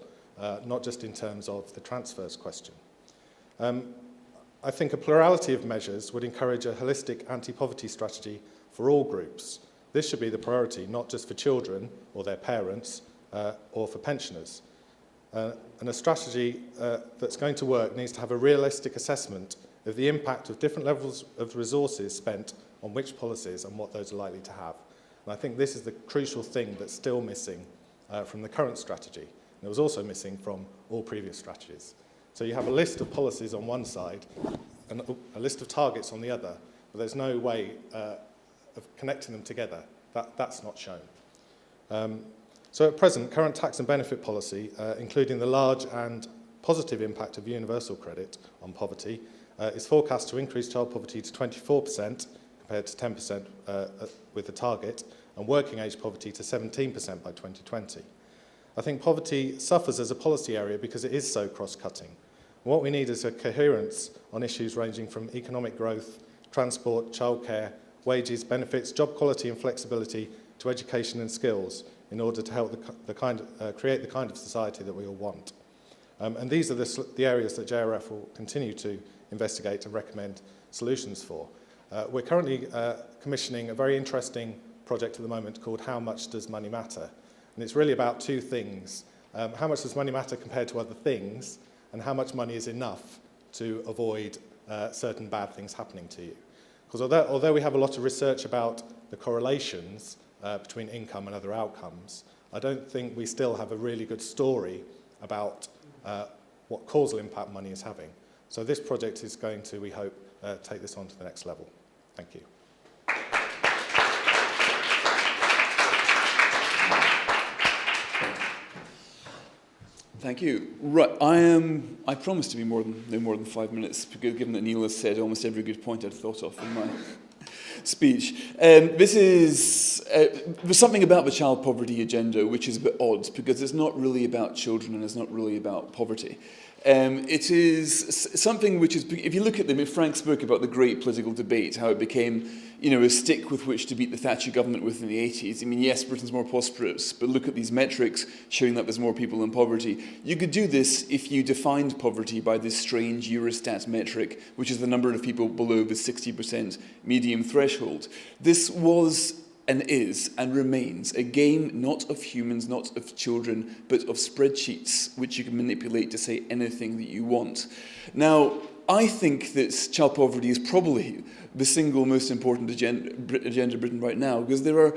S5: not just in terms of the transfers question. I think a plurality of measures would encourage a holistic anti-poverty strategy for all groups. This should be the priority, not just for children or their parents or for pensioners. And a strategy that's going to work needs to have a realistic assessment of the impact of different levels of resources spent on which policies and what those are likely to have. And I think this is the crucial thing that's still missing from the current strategy. And it was also missing from all previous strategies. So you have a list of policies on one side and a list of targets on the other, but there's no way of connecting them together. That's not shown. So at present, current tax and benefit policy, including the large and positive impact of universal credit on poverty, is forecast to increase child poverty to 24% compared to 10% with the target, and working age poverty to 17% by 2020. I think poverty suffers as a policy area because it is so cross-cutting. What we need is a coherence on issues ranging from economic growth, transport, childcare, wages, benefits, job quality and flexibility, to education and skills in order to help create the kind of society that we all want. And these are the areas that JRF will continue to investigate and recommend solutions for. We're currently commissioning a very interesting project at the moment called How Much Does Money Matter? And it's really about two things. How much does money matter compared to other things, and how much money is enough to avoid certain bad things happening to you? Because although we have a lot of research about the correlations between income and other outcomes, I don't think we still have a really good story about what causal impact money is having. So this project is going to, we hope, take this on to the next level. Thank you.
S6: Thank you. Right, I promised to be no more than 5 minutes, because given that Neil has said almost every good point I'd thought of in my speech. There's something about the child poverty agenda which is a bit odd, because it's not really about children and it's not really about poverty. It is something which is, if you look at them, Frank spoke about the great political debate, how it became, a stick with which to beat the Thatcher government with in the 80s. I mean, yes, Britain's more prosperous, but look at these metrics showing that there's more people in poverty. You could do this if you defined poverty by this strange Eurostat metric, which is the number of people below the 60% medium threshold. This was and is and remains a game not of humans, not of children, but of spreadsheets, which you can manipulate to say anything that you want. Now, I think that child poverty is probably the single most important agenda in Britain right now, because there are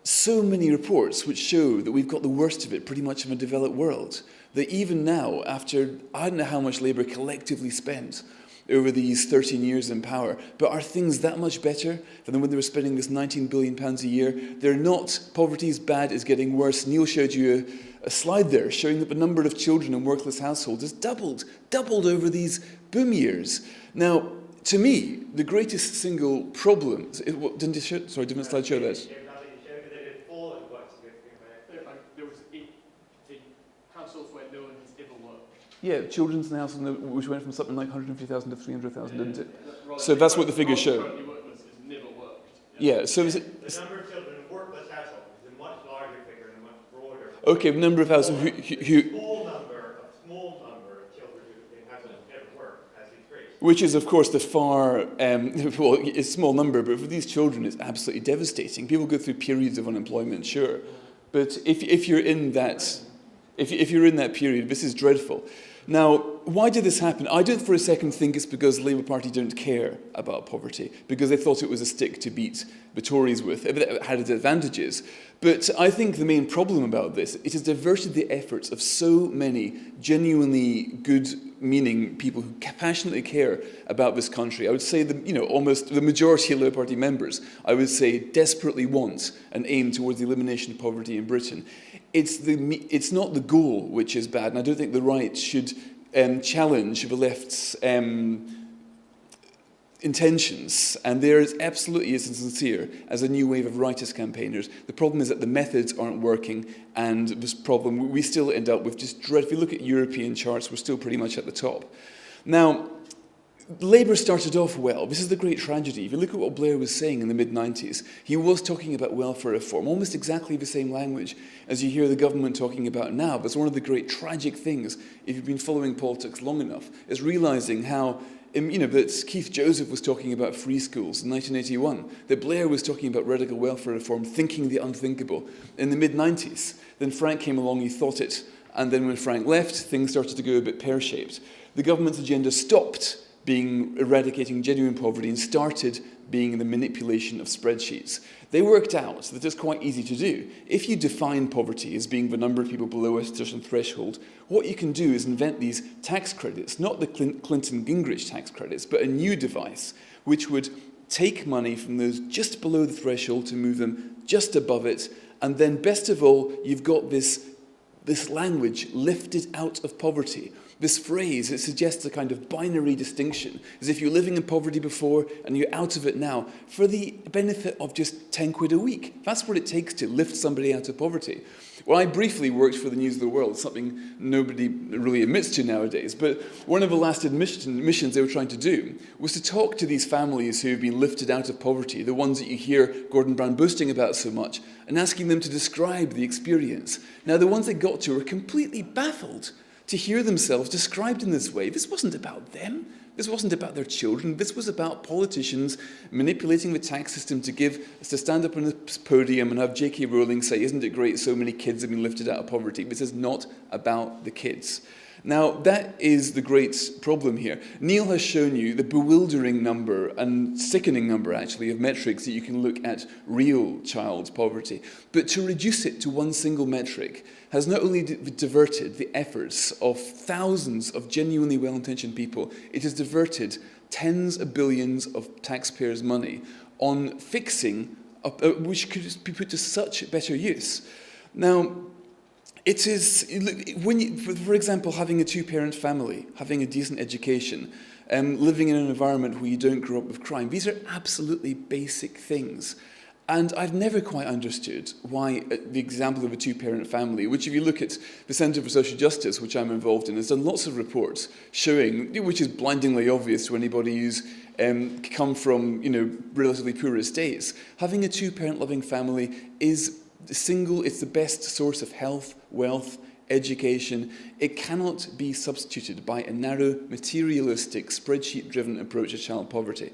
S6: so many reports which show that we've got the worst of it pretty much in a developed world. That even now, after I don't know how much Labour collectively spent over these 13 years in power, but are things that much better than when they were spending this £19 billion a year? They're not. Poverty is bad, it's getting worse. Neil showed you a slide there showing that the number of children in workless households has doubled over these boom years. Now, to me, the greatest single problem... Didn't the slide show that? Yeah, children's in the house, which went from something like 150,000 to 300,000, didn't it? So that's what the figures show. Yeah, so is it...
S7: The number of children in workless households is a much larger figure and a much broader...
S6: Okay, the number of households who
S7: small number of children in households who never work has increased.
S6: Which is, of course, the far... well, it's a small number, but for these children, it's absolutely devastating. People go through periods of unemployment, sure. But if you're in that... If you're in that period, this is dreadful. Now, why did this happen? I don't for a second think it's because the Labour Party don't care about poverty, because they thought it was a stick to beat the Tories with. It had its advantages. But I think the main problem about this, it has diverted the efforts of so many genuinely good-meaning people who passionately care about this country. I would say almost the majority of Labour Party members, I would say, desperately want an aim towards the elimination of poverty in Britain. It's not the goal which is bad, and I don't think the right should challenge the left's intentions, and they're as absolutely as sincere as a new wave of rightist campaigners. The problem is that the methods aren't working, and this problem, we still end up with just dread. If you look at European charts, we're still pretty much at the top. Now, Labour started off well. This is the great tragedy. If you look at what Blair was saying in the mid-90s, he was talking about welfare reform, almost exactly the same language as you hear the government talking about now. But it's one of the great tragic things, if you've been following politics long enough, is realising how, that Keith Joseph was talking about free schools in 1981, that Blair was talking about radical welfare reform, thinking the unthinkable in the mid-90s. Then Frank came along, he thought it, and then when Frank left, things started to go a bit pear-shaped. The government's agenda stopped being eradicating genuine poverty and started being the manipulation of spreadsheets. They worked out that it's quite easy to do. If you define poverty as being the number of people below a certain threshold, what you can do is invent these tax credits, not the Clinton-Gingrich tax credits, but a new device which would take money from those just below the threshold to move them just above it, and then best of all, you've got this language, lifted out of poverty. This phrase, it suggests a kind of binary distinction, as if you're living in poverty before and you're out of it now, for the benefit of just 10 quid a week. That's what it takes to lift somebody out of poverty. Well, I briefly worked for the News of the World, something nobody really admits to nowadays, but one of the last missions they were trying to do was to talk to these families who have been lifted out of poverty, the ones that you hear Gordon Brown boasting about so much, and asking them to describe the experience. Now, the ones they got to were completely baffled. to hear themselves described in this way. This wasn't about them. This wasn't about their children. This was about politicians manipulating the tax system to stand up on this podium and have J.K. Rowling say, isn't it great so many kids have been lifted out of poverty? This is not about the kids. Now, that is the great problem here. Neil has shown you the bewildering number, and sickening number actually, of metrics that you can look at real child poverty. But to reduce it to one single metric has not only diverted the efforts of thousands of genuinely well-intentioned people, it has diverted tens of billions of taxpayers' money on fixing, which could be put to such better use. Now, it is, when you, for example, having a two-parent family, having a decent education, living in an environment where you don't grow up with crime, these are absolutely basic things. And I've never quite understood why the example of a two-parent family, which if you look at the Centre for Social Justice, which I'm involved in, has done lots of reports showing, which is blindingly obvious to anybody who's come from, relatively poor estates, having a two-parent loving family is it's the best source of health, wealth, education. It cannot be substituted by a narrow, materialistic, spreadsheet-driven approach to child poverty.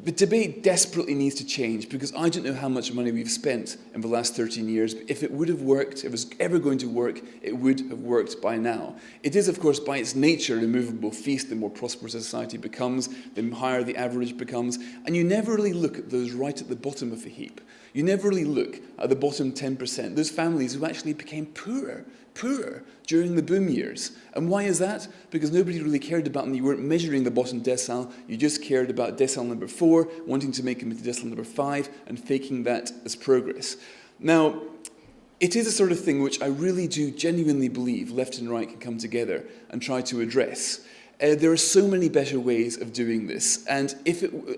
S6: The debate desperately needs to change because I don't know how much money we've spent in the last 13 years, but if it would have worked, if it was ever going to work, it would have worked by now. It is, of course, by its nature, an immovable feast. The more prosperous a society becomes, the higher the average becomes, and you never really look at those right at the bottom of the heap. You never really look at the bottom 10%, those families who actually became poorer during the boom years. And why is that? Because nobody really cared about them. You weren't measuring the bottom decile, you just cared about decile number 4, wanting to make them into decile number 5, and faking that as progress. Now, it is a sort of thing which I really do genuinely believe left and right can come together and try to address. There are so many better ways of doing this. And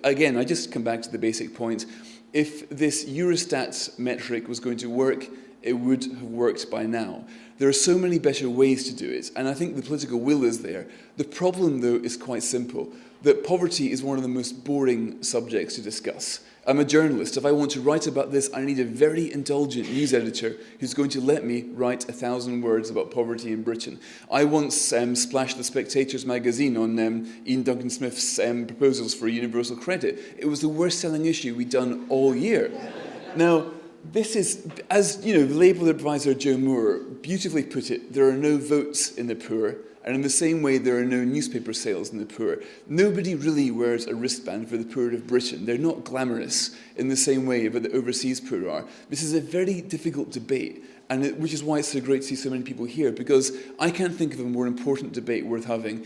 S6: again, I just come back to the basic point. If this Eurostat metric was going to work, it would have worked by now. There are so many better ways to do it, and I think the political will is there. The problem, though, is quite simple, that poverty is one of the most boring subjects to discuss. I'm a journalist. If I want to write about this, I need a very indulgent news editor who's going to let me write 1,000 words about poverty in Britain. I once splashed the Spectator's magazine on Ian Duncan Smith's proposals for universal credit. It was the worst-selling issue we'd done all year. Now, this is, as the Labour advisor Joe Moore beautifully put it, there are no votes in the poor, and in the same way there are no newspaper sales in the poor. Nobody really wears a wristband for the poor of Britain. They're not glamorous in the same way that the overseas poor are. This is a very difficult debate, and which is why it's so great to see so many people here, because I can't think of a more important debate worth having.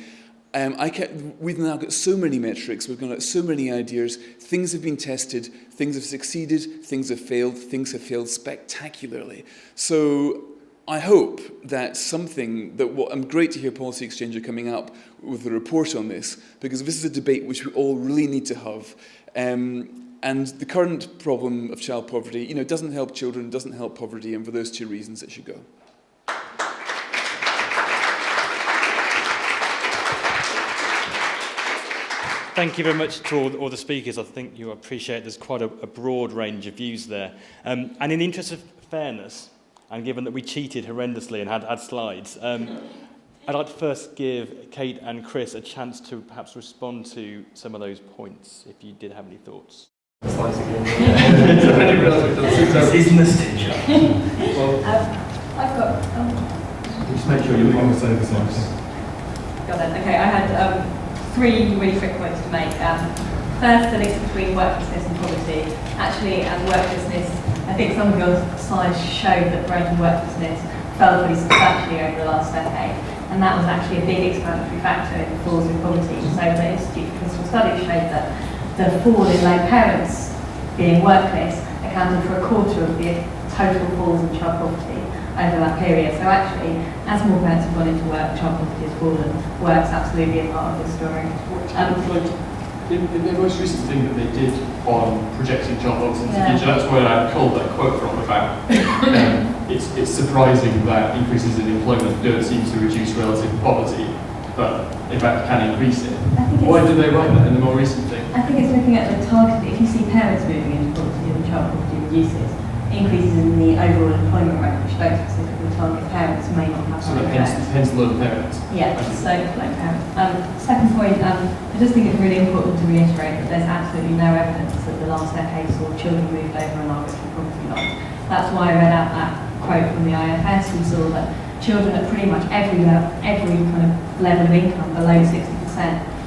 S6: We've now got so many metrics, we've got so many ideas, things have been tested, things have succeeded, things have failed spectacularly. So I hope that I'm great to hear Policy Exchange are coming up with a report on this, because this is a debate which we all really need to have. And the current problem of child poverty, doesn't help children, doesn't help poverty, and for those two reasons it should go.
S8: Thank you very much to all the speakers. I think you appreciate there's quite a broad range of views there. And in the interest of fairness, and given that we cheated horrendously and had slides, I'd like to first give Kate and Chris a chance to perhaps respond to some of those points, if you did have any thoughts.
S1: Slides again. This is nostalgia.
S9: I've got...
S1: Just make sure you're on the same slides.
S9: Got it. Okay, I had 3 really quick points to make. First, the link between worklessness and poverty. Actually, worklessness, I think some of your slides showed that the rate of worklessness fell pretty substantially over the last decade, and that was actually a big explanatory factor in the falls in poverty. So the Institute for Critical Studies showed that the fall in lone parents being workless accounted for 1/4 of the total falls in child poverty over that period. So actually, as more parents have gone into work, child poverty has fallen. Work's absolutely a part of the story.
S3: The most recent thing that they did on projecting child poverty into the future, that's where I culled that quote from about it's surprising that increases in employment don't seem to reduce relative poverty, but in fact can increase it. Why did they write that in the more recent thing?
S9: I think it's looking at the target. If you see parents moving into poverty and child poverty reduces, increases in the overall employment rate, which don't specifically target parents, may not have
S3: Sort of
S9: an effect.
S3: hence low parents.
S9: Yeah, so like second point, I just think it's really important to reiterate that there's absolutely no evidence that the last decade saw children moved over an arbitrary property line. That's why I read out that quote from the IFS. We saw that children at pretty much every kind of level of income below 60%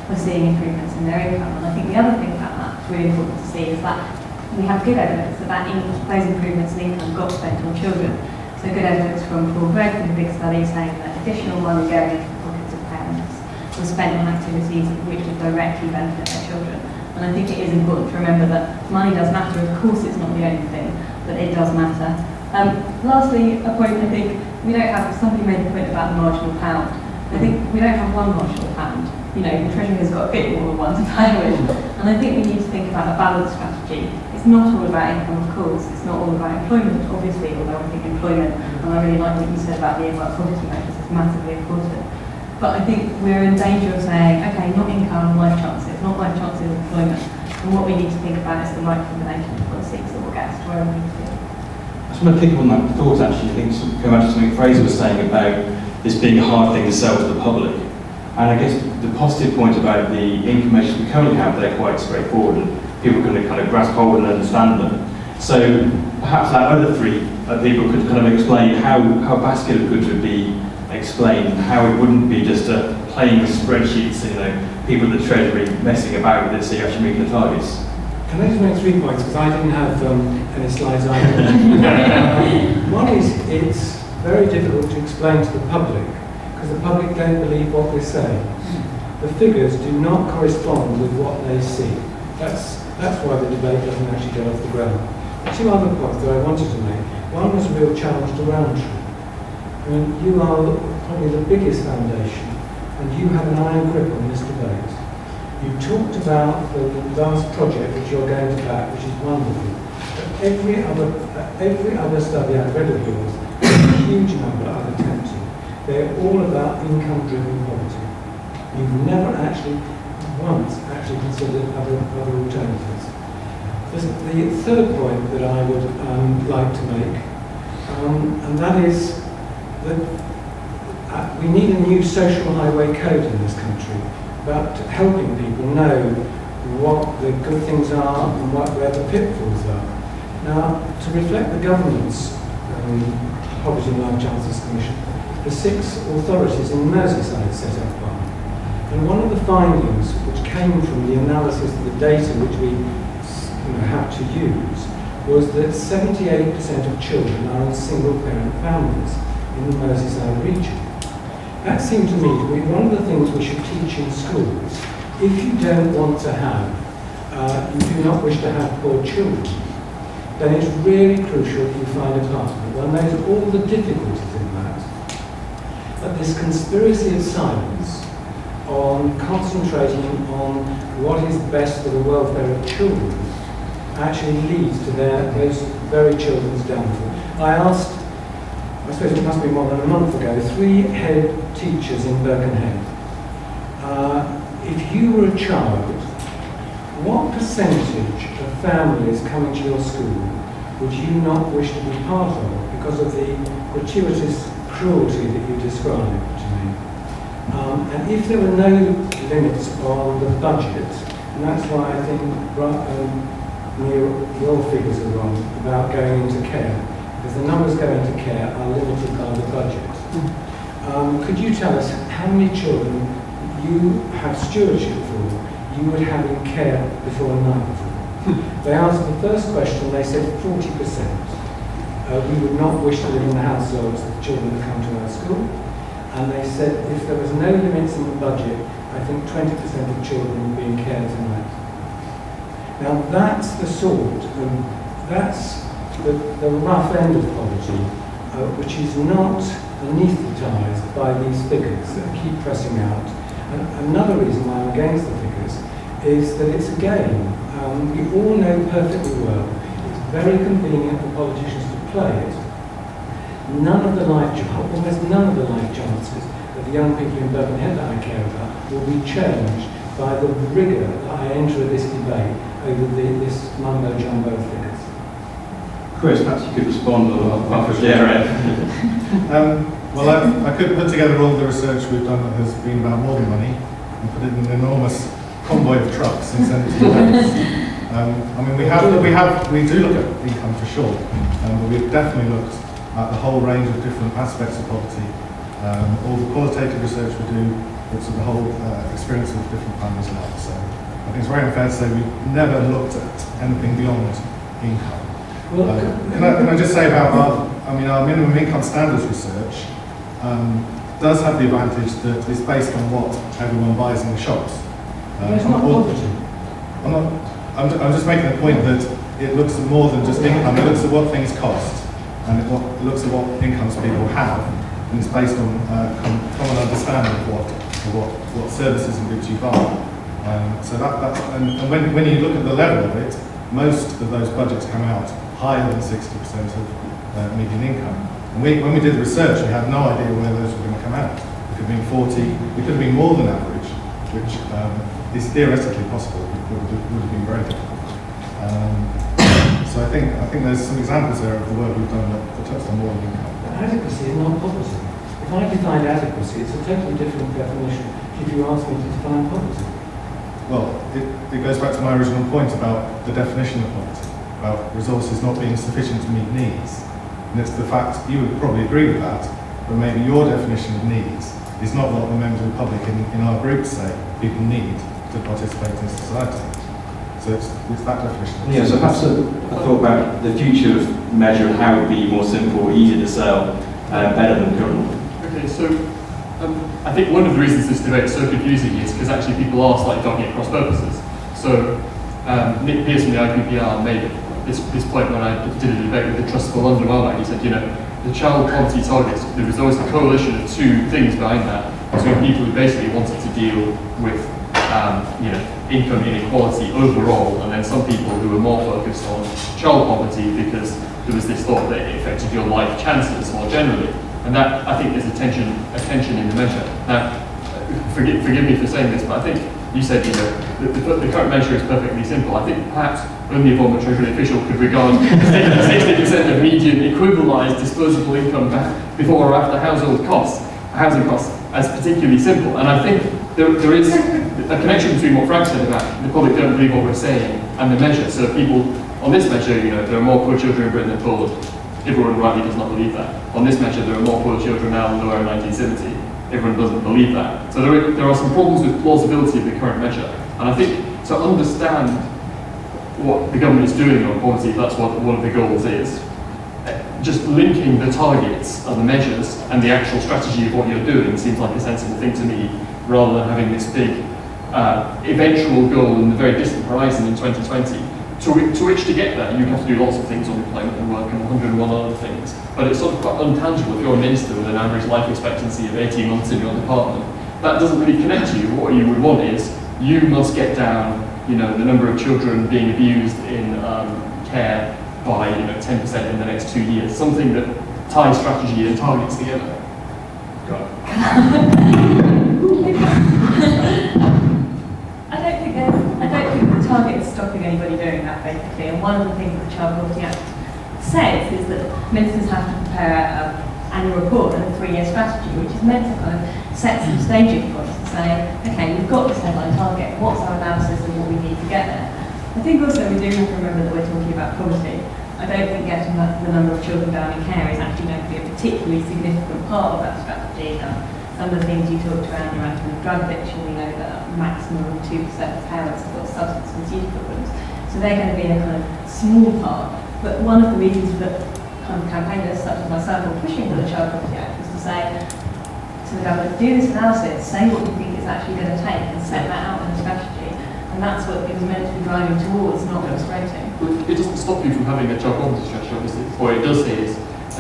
S9: were seeing improvements in their income. And I think the other thing about that that's really important to see is that we have good evidence that those improvements in income got spent on children. So good evidence from Paul Gregg in a big study saying that additional money going into the pockets of parents was spent on activities which would directly benefit their children. And I think it is important to remember that money does matter. Of course it's not the only thing, but it does matter. Lastly, a point I think we don't have, somebody made the point about the marginal pound. I think we don't have one marginal pound. You know, the Treasury has got a bit more than one to play with. And I think we need to think about a balanced strategy. It's not all about income, of course. It's not all about employment, obviously, although I think employment, and I really like what you said about the earmarked poverty measures, is massively important. But I think we're in danger of saying, okay, not income, life chances, not life chances, employment. And what we need to think about is the right combination of policies that will get us to where we need to be.
S1: I just want to pick up on that thought actually. I think going back to something Fraser was saying about this being a hard thing to sell to the public. And I guess the positive point about the information we currently have, they're quite straightforward and people can kind of grasp hold and understand them. So perhaps our other three people could kind of explain how a basket of goods would be explained, how it wouldn't be just playing with spreadsheets, you know, people at the Treasury messing about with it so you actually meet the targets.
S2: Can I just make 3 points, because I didn't have any slides either. One is, it's very difficult to explain to the public, because the public don't believe what we're saying. The figures do not correspond with what they see. That's why the debate doesn't actually get off the ground. 2 other points that I wanted to make. One was a real challenge to Roundtree. I mean, you are probably the biggest foundation, and you have an iron grip on this debate. You talked about the vast project which you're going to back, which is wonderful. But every other study I've read of yours, a huge number I've attempted, they're all about income-driven poverty. You've never once considered other alternatives. The third point that I would like to make, and that is that we need a new social highway code in this country about helping people know what the good things are and where the pitfalls are. Now, to reflect the government's Poverty and Life Chances Commission, the 6 authorities in Merseyside set up one. And one of the findings which came from the analysis of the data which we have to use was that 78% of children are in single-parent families in the Merseyside region. That seemed to me to be one of the things we should teach in schools. If you don't want to have, you do not wish to have poor children, then it's really crucial that you find a partner. One knows all the difficulties in that. But this conspiracy of silence on concentrating on what is best for the welfare of children actually leads to those very children's downfall. I asked, I suppose it must be more than a month ago, 3 head teachers in Birkenhead. If you were a child, what percentage of families coming to your school would you not wish to be part of because of the gratuitous cruelty that you described to me? And if there were no limits on the budget, and that's why I think Neil, your figures are wrong about going into care, because the numbers going into care are limited by the budget. Could you tell us how many children you have stewardship for, you would have in care before a night before? They answered the first question, they said 40%. We would not wish to live in the households of children that come to our school. And they said if there was no limits in the budget, I think 20% of children would be in care tonight. Now that's the sort, that's the rough end of poverty, which is not anaesthetised by these figures that keep pressing out. And another reason why I'm against the figures is that it's a game. We all know perfectly well it's very convenient for politicians to play it. Almost none of the life chances of the young people in Birkenhead that I care about will be changed by the rigour that I enter this debate over this mumbo-jumbo figures.
S1: Chris, perhaps you could respond while for Jared.
S5: Well, I could put together all the research we've done that has been about more than money and put it in an enormous convoy of trucks and send it to events. I mean, we do look at income for sure, but we've definitely looked at the whole range of different aspects of poverty. All the qualitative research we do looks at the whole experience of different families and that. So I think it's very unfair to say we've never looked at anything beyond income. Can I just say about our minimum income standards research does have the advantage that it's based on what everyone buys in the shops.
S2: It's not poverty.
S5: I'm just making the point that it looks at more than just income. It looks at what things cost, and it looks at what incomes people have, and it's based on common understanding of what services and goods you buy. And when you look at the level of it, most of those budgets come out higher than 60% of median income. And when we did the research, we had no idea where those were going to come out. It could have been 40, it could have been more than average, which is theoretically possible. It would have been very difficult. So I think there's some examples there of the work we've done that touched on more than income.
S2: Adequacy is not poverty. If I define adequacy, it's a totally different definition if you ask me to define poverty.
S5: Well, it goes back to my original point about the definition of poverty, about resources not being sufficient to meet needs. And it's the fact, you would probably agree with that, but maybe your definition of needs is not what the members of the public in our group say people need to participate in society. So it's that definition.
S1: Yeah, so perhaps a thought about the future of measure and how it would be more simple, easier to sell, better than current.
S3: Okay, so I think one of the reasons this debate is so confusing is because actually people are slightly talking at cross purposes. So Nick Pearce from the IPPR made this point when I did a debate with the Trust for London a while back. He said, the child poverty targets, there was always a coalition of two things behind that. Between people who basically wanted to deal with income inequality overall, and then some people who were more focused on child poverty because there was this thought that it affected your life chances more generally. And that, I think, is a tension in the measure. Now, forgive me for saying this, but I think you said, the current measure is perfectly simple. I think perhaps only a former Treasury official could regard 60% of median equivalised disposable income before or after housing costs as particularly simple. And I think there is a connection between what Frank said about the public don't believe what we're saying and the measure. So people, on this measure, there are more poor children in Britain than poor. Everyone rightly does not believe that. On this measure, there are more poor children now than there were in 1970. Everyone doesn't believe that. So there are some problems with plausibility of the current measure. And I think to understand what the government is doing on poverty, that's what one of the goals is. Just linking the targets and the measures and the actual strategy of what you're doing seems like a sensible thing to me, rather than having this big eventual goal in the very distant horizon in 2020. To which to get there, you have to do lots of things on employment and work and 101 other things. But it's sort of quite untangible if you're a minister with an average life expectancy of 18 months in your department. That doesn't really connect to you. What you would want is, you must get down, the number of children being abused in care by 10% in the next 2 years. Something that ties strategy and targets together.
S9: I don't think the target is stopping anybody doing that, basically. And one of the things that the Child Poverty Act says is that ministers have to prepare an annual report and a 3-year strategy, which is meant to kind of set some staging points and say, okay, we've got this headline target, what's our analysis of what we need to get there? I think also we do have to remember that we're talking about poverty. I don't think getting the number of children down in care is actually going to be a particularly significant part of that strategy. Some of the things you talked around with drug addiction, we know that a maximum of 2% of parents have got substance misuse problems. So they're going to be a kind of small part. But one of the reasons that kind of campaigners such as myself are pushing for the Child Poverty Act is to say to the government, do this analysis, say what you think it's actually going to take and set that out in a strategy. And that's what it was meant to be driving towards, not frustrating.
S3: It doesn't stop you from having a child poverty strategy, obviously. What it does say is,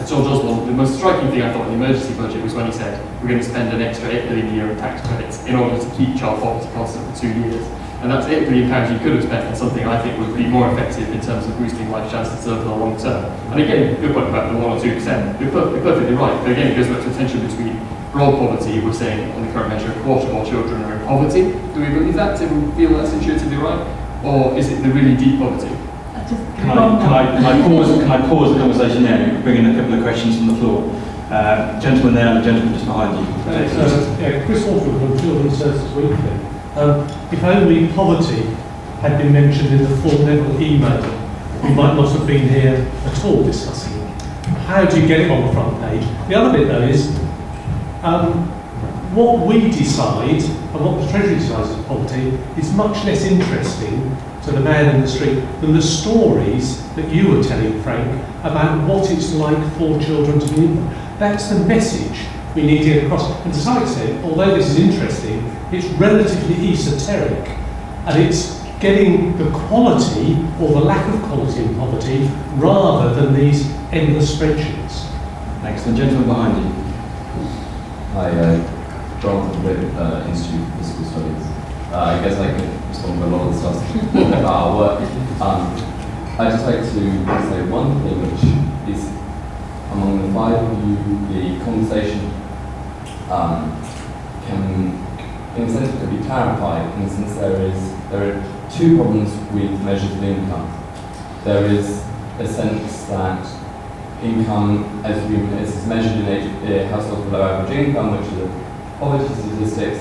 S3: George Osborne, the most striking thing I thought in the emergency budget was when he said, we're going to spend an extra £8 billion a year in tax credits in order to keep child poverty constant for 2 years. And that's £8 billion you could have spent on something I think would be more effective in terms of boosting life chances over the long term. And again, your point about the 1 or 2%, you're perfectly right. But again, it goes back to the tension between broad poverty. We're saying on the current measure, a quarter of all children are in poverty. Do we believe that? Do we feel that's intuitively right? Or is it the really deep poverty?
S9: I
S1: Can I pause the conversation there and bring in a couple of questions from the floor? Gentleman there and the gentleman just behind you.
S10: Chris Walford from Children's Services Weekly. If only poverty had been mentioned in the full level email, we might not have been here at all discussing it. How do you get it on the front page? The other bit though is what we decide and what the Treasury decides as poverty is much less interesting to the man in the street than the stories that you were telling, Frank, about what it's like for children to live. That's the message we need to get across. And to some extent, although this is interesting, it's relatively esoteric, and it's getting the quality or the lack of quality in poverty rather than these endless spreadsheets.
S1: Excellent. Gentleman behind you.
S11: Hi, John from the Institute for Physical Studies. I guess I could respond to a lot of the stuff about our work. I'd just like to say one thing, which is among the five of you, the conversation can, in a sense, could be clarified, in the sense there are two problems with measures of income. There is a sense that income, as is measured in households below average income, which are the poverty statistics,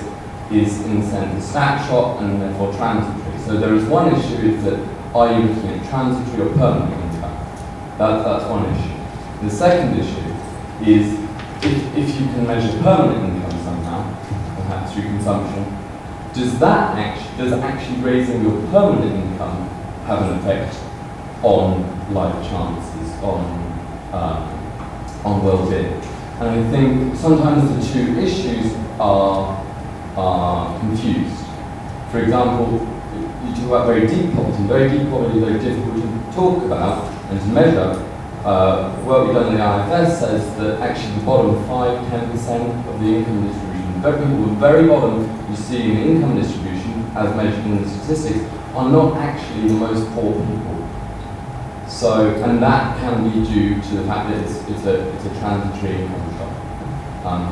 S11: is in a sense a snapshot and therefore transitory. So there is one issue is that are you looking at transitory or permanent income? That's one issue. The second issue is if you can measure permanent income somehow, perhaps through consumption, does actually raising your permanent income have an effect on life chances, on well-being? And I think sometimes the two issues are confused. For example, you talk about very deep poverty. Very deep poverty is very difficult to talk about and to measure. Work we've done in the IFS says that actually the bottom 5-10% of the income distribution, the people at the very bottom you see in income distribution, as measured in the statistics, are not actually the most poor people. So, and that can be due to the fact that it's a transitory income shock.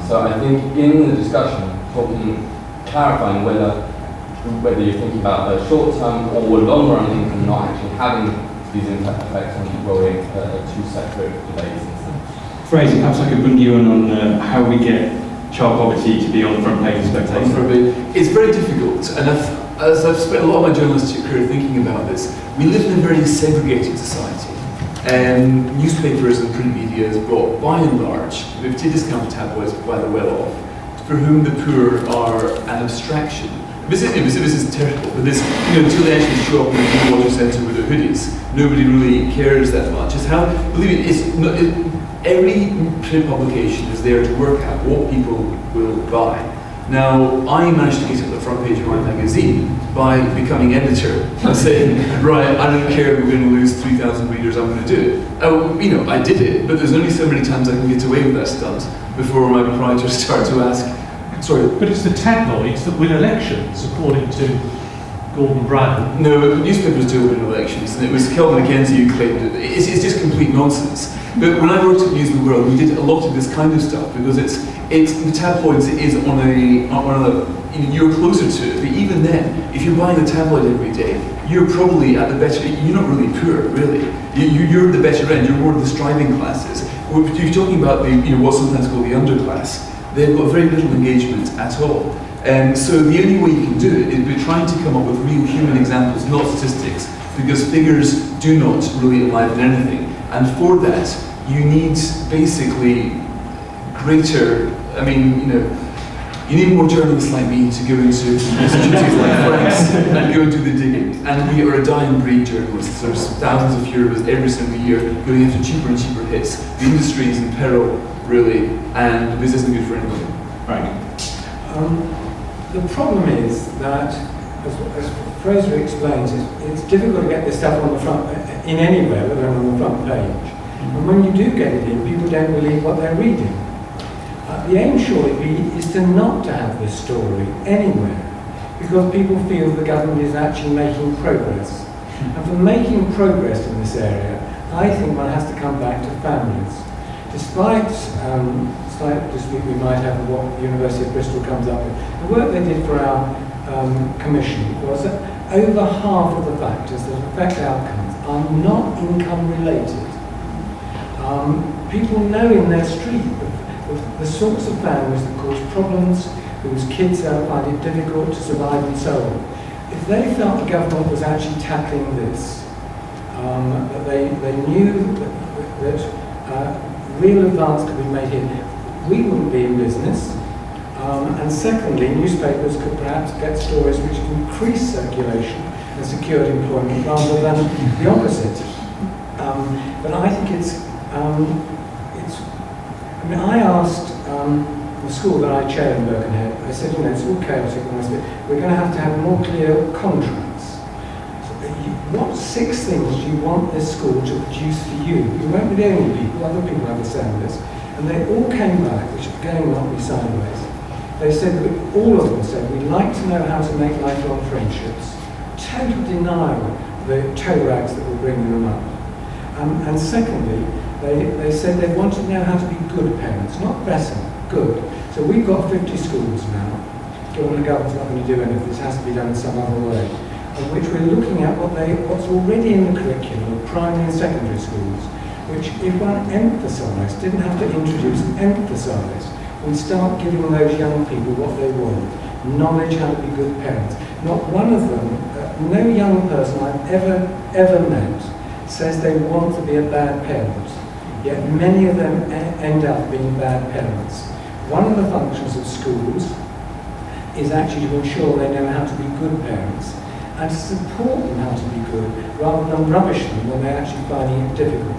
S11: So I think in the discussion, clarifying whether you're thinking about a short-term or long-run income not actually having these effects on well-being are two separate debates.
S1: Fraser, perhaps I could bring you in on how we get child poverty to be on the front page of Spectator.
S6: It's very difficult, and as I've spent a lot of my journalistic career thinking about this, we live in a very segregated society. Newspapers and print media is brought, by and large, with discounted tabloids by the well-off, for whom the poor are an abstraction. This is terrible, but this, until they actually show up in the water centre with their hoodies, nobody really cares that much. It's how, believe me, every print publication is there to work out what people will buy. Now, I managed to get to the front page of my magazine by becoming editor and saying, right, I don't care if we're going to lose 3,000 readers, I'm going to do it. I did it, but there's only so many times I can get away with that stunt before my proprietors start to ask, sorry.
S10: But it's the tabloids that win elections, according to Gordon Brown.
S6: No, newspapers do win elections, and it was Kelvin MacKenzie who claimed it. It's just complete nonsense. But when I worked at News of the World, we did a lot of this kind of stuff because it's the tabloids is on a you're closer to it. But even then, if you're buying a tabloid every day, you're probably at the better. You're not really poor, really. You're the better end. You're more of the striving classes. You're talking about what's sometimes called the underclass. They've got very little engagement at all. So the only way you can do it is by trying to come up with real human examples, not statistics, because figures do not really enliven anything. And for that, you need basically greater, you need more journalists like me to go into institutions like France and go into the digging. And we are a dying breed journalists. There's thousands of Euros every single year going after cheaper and cheaper hits. The industry is in peril, really, and this isn't good for anybody.
S1: Right.
S2: The problem is that, as Fraser explains, it's difficult to get this stuff on the front, in anywhere, let alone on the front page. And when you do get it in, people don't believe what they're reading. The aim surely is to not to have this story anywhere, because people feel the government is actually making progress. And for making progress in this area, I think one has to come back to families. Despite slight dispute we might have with what the University of Bristol comes up with, the work they did for our commission was over half of the factors that affect outcomes are not income related. People know in their street the sorts of families that cause problems, whose kids find it difficult to survive and so on. If they felt the government was actually tackling this, that they knew that real advance could be made here, we wouldn't be in business. And secondly, newspapers could perhaps get stories which increase circulation and secured employment rather than the opposite. But I think I mean, I asked the school that I chair in Birkenhead, I said, you know, it's all chaotic, and I said, we're going to have more clear contracts. So, what 6 things do you want this school to produce for you? You won't be the only people, other people have the same list. And they all came back, which again knocked me sideways. They said, all of them said, we'd like to know how to make lifelong friendships. Total denial of the toe rags that were bringing them up. And secondly, they said they want to know how to be good parents, not better, good. So we've got 50 schools now. The government's not going to do anything, this has to be done in some other way, of which we're looking at what's already in the curriculum of primary and secondary schools, which if one emphasised, didn't have to introduce, emphasised, we'd start giving those young people what they want, knowledge how to be good parents. Not one of them, no young person I've ever met says they want to be a bad parent. Yet many of them end up being bad parents. One of the functions of schools is actually to ensure they know how to be good parents and to support them how to be good rather than rubbish them when they're actually finding it difficult.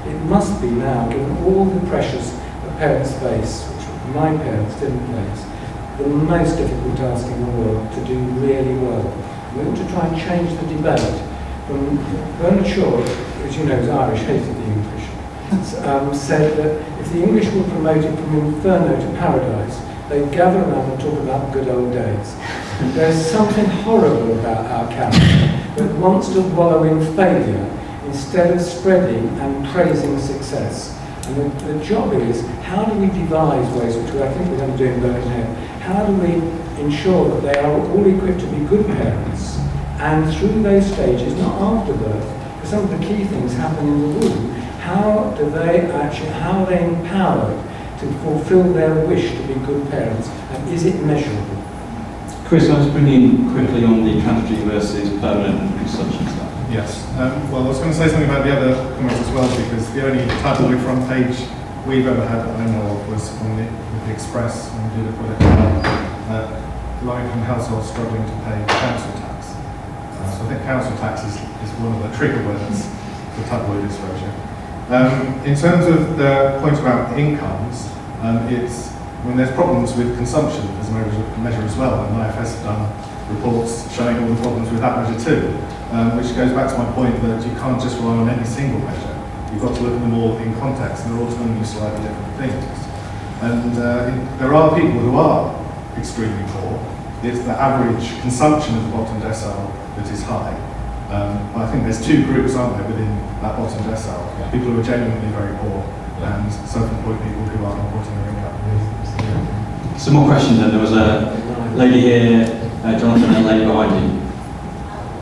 S2: It must be now, given all the pressures that parents face, which my parents didn't face, the most difficult task in the world to do really well. We ought to try and change the debate from Bernard Shaw, which you know is Irish, hated the English, said that if the English were promoted from inferno to paradise, they'd gather around and talk about the good old days. There's something horrible about our character that wants to wallow in failure instead of spreading and praising success. And the job is, how do we devise ways, which I think we're going to do in Birkenhead, how do we ensure that they are all equipped to be good parents, and through those stages, not after birth, because some of the key things happen in the womb, how are they empowered to fulfill their wish to be good parents, and is it measurable?
S1: Chris, I was bringing quickly on the transitory versus permanent consumption stuff.
S5: Yes. Well, I was going to say something about the other comments as well, because the only tabloid front page we've ever had that I know of was on the Express, and we did a bullet about low-income households struggling to pay council tax. So I think council tax is one of the trigger words for tabloid exposure. In terms of the point about incomes, it's when there's problems with consumption as a measure as well, and IFS have done reports showing all the problems with that measure too, which goes back to my point that you can't just rely on any single measure. You've got to look at them all in context, and they're all telling you slightly different things. And there are people who are extremely poor. It's the average consumption of the bottom decile that is high. But I think there's 2 groups, aren't there, within that bottom decile. Yeah. People who are genuinely very poor, and self-employed people who are reporting their income.
S1: Some more questions then. There was a lady here, Jonathan, and a lady behind you.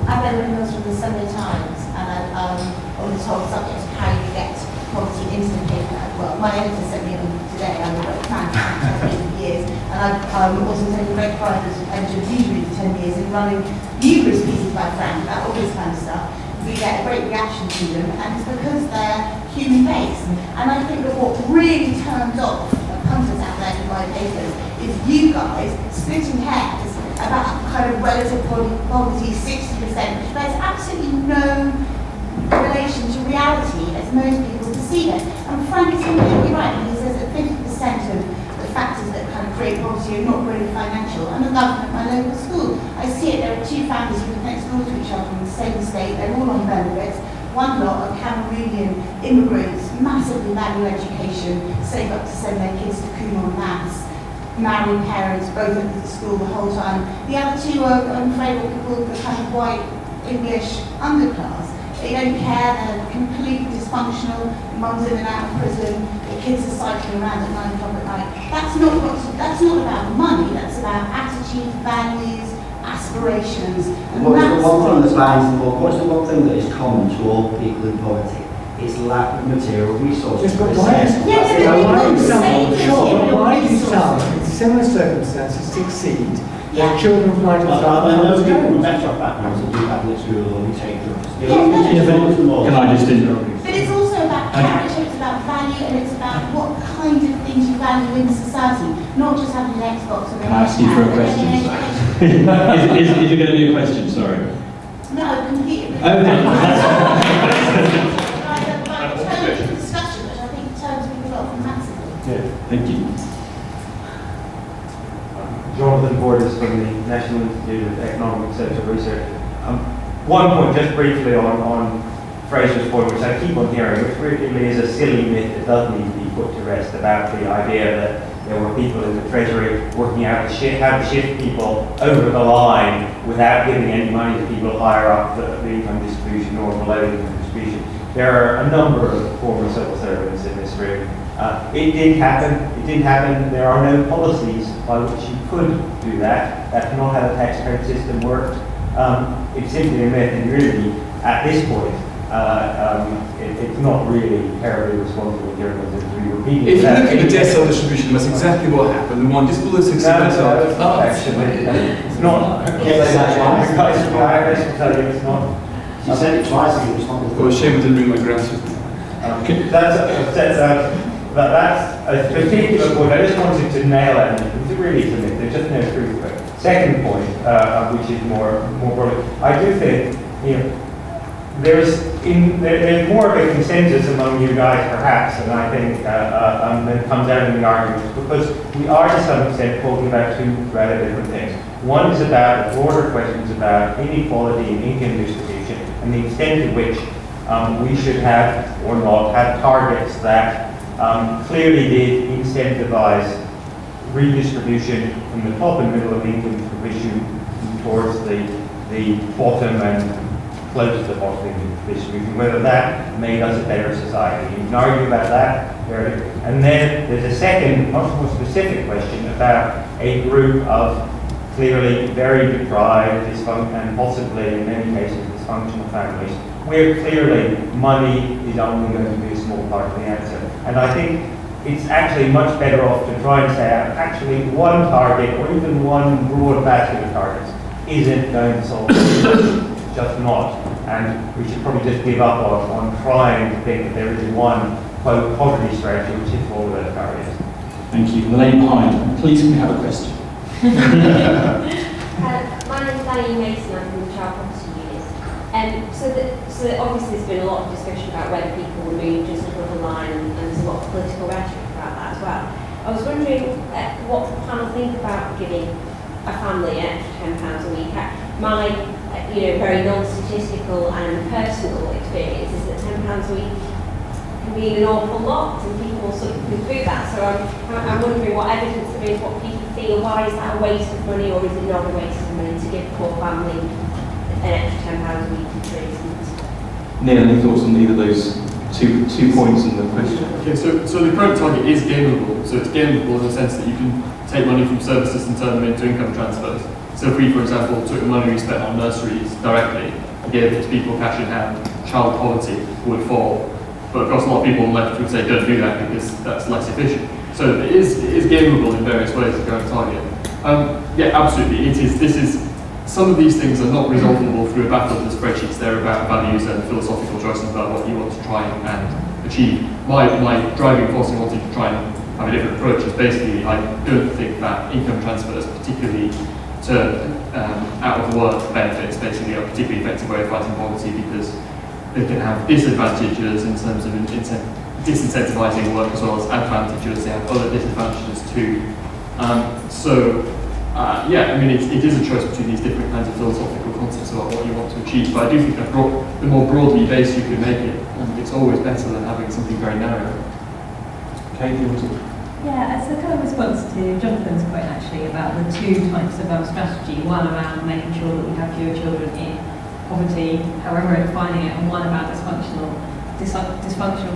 S12: I'm Ellen Mills from the Sunday Times, and on this whole subject of how you get poverty into the paper. Well, my editor sent me them today. I'm a fan for years, and I've also taken great pride as editor of Newsreader for 10 years in running numerous pieces by Frank about all this kind of stuff. We get a great reaction to them, and it's because they're human-based. And I think that what really turns off punters out there who buy papers is you guys splitting hairs about kind of relative poverty, 60%, which bears absolutely no relation to reality as most people perceive it. And Frank is completely right when he says that 50% of the factors that kind of create poverty are not really financial. I'm a governor at my local school. I see it, there are 2 families who live next door to each other in the same estate, they're all on benefits. One lot of Cameroonian immigrants, massively value education, save up to send their kids to Kumon Maths, married parents, both at the school the whole time. The other 2 are, I'm afraid, what we call the kind of white English underclass. They don't care, they're completely dysfunctional, mum's in and out of prison, the kids are cycling around at 9 o'clock at night. That's not about money, that's about attitude, values, aspirations. And
S13: What's the
S12: that's
S13: one thing that binds them all? What's the one thing that is common to all people in poverty? It's lack of material resources.
S14: Just why do some, in similar circumstances, succeed?
S13: Yeah.
S14: Children of might have
S15: I know people from better off backgrounds that do public school or we take drugs.
S1: Can I just interrupt?
S12: But it's also about character, it's about value, and it's about what kind of things you value in society, not just having an Xbox or an
S1: Can I ask you for a question? Is it going to be a question? Sorry.
S12: No, completely.
S1: Okay.
S12: Discussion, which I think turns people off massively.
S1: Yeah. Thank you.
S16: Jonathan Borders from the National Institute of Economic and Social Research. One point, just briefly on Fraser's point, which I keep on hearing, which really is a silly myth that does need to be put to rest, about the idea that there were people in the Treasury working out how to shift people over the line without giving any money to people higher up the income distribution or below the income distribution. There are a number of former civil servants in this room. It did happen. It did happen. There are no policies by which you could do that. That's not how the tax credit system worked. It's simply a myth, and really, at this point, it's not really terribly responsible journalism to be repeating.
S6: If you look at the decile distribution, that's exactly what happened. The one just below 60 decile.
S16: It's not actually. It's not. It's not.
S15: She said it twice and it was not.
S6: Oh, shame I didn't bring my glasses.
S16: That's a particular point. I just wanted to nail it. It's really to me. There's just no truth to it. Second point, which is more broad. I do think there's more of a consensus among you guys, perhaps, and I think that comes out in the arguments, because we are to some extent talking about two rather different things. One is about the broader questions about inequality in income distribution and the extent to which we should have or not have targets that clearly did incentivize redistribution from the top and middle of the income distribution towards the bottom and close to the bottom of the distribution, whether that made us a better society. You can argue about that. And then there's a second, much more specific question about a group of clearly very deprived, and possibly in many cases dysfunctional families, where clearly money is only going to be a small part of the answer. And I think it's actually much better off to try and say actually one target or even one broad basket of targets isn't going to solve it. Just not. And we should probably just give up on trying to think that there is one, quote, poverty strategy which hits all of those targets.
S1: Thank you. The lady behind, please can we have a question?
S17: My name is Diane Mason, I'm from the Child Property Unit. So obviously there's been a lot of discussion about whether people will move just above the line, and there's a lot of political rhetoric about that as well. I was wondering what the panel think about giving a family an extra £10 a week. My very non-statistical and personal experience is that £10 a week can be an awful lot, and people sort of conclude that. So I'm wondering what evidence there is, what people feel. Why is that a waste of money, or is it not a waste of money to give a poor family an extra £10 a week, for instance?
S1: Neil, any thoughts on either of those two points in the question?
S3: Okay, so the current target is gameable. So it's gameable in the sense that you can take money from services and turn them into income transfers. So if we, for example, took the money we spent on nurseries directly and gave it to people cash in hand, child poverty would fall. But of course, a lot of people on the left would say don't do that because that's less efficient. So it is gameable in various ways, the current target. Yeah, absolutely. Some of these things are not resolvable through a battle of the spreadsheets. They're about values and philosophical choices about what you want to try and achieve. My driving force in wanting to try and have a different approach is basically I don't think that income transfers, particularly to out-of-work benefits, basically are a particularly effective way of fighting poverty, because they can have disadvantages in terms of disincentivizing work as well as advantages. They have other disadvantages too. Yeah, I mean, it is a choice between these different kinds of philosophical concepts about what you want to achieve, but I do think that the more broadly based you can make it, it's always better than having something very narrow.
S1: Okay, do you want to?
S9: Yeah, as a kind of response to Jonathan's point actually about the two types of strategy, one around making sure that we have fewer children in poverty, however we're defining it, and one about dysfunctional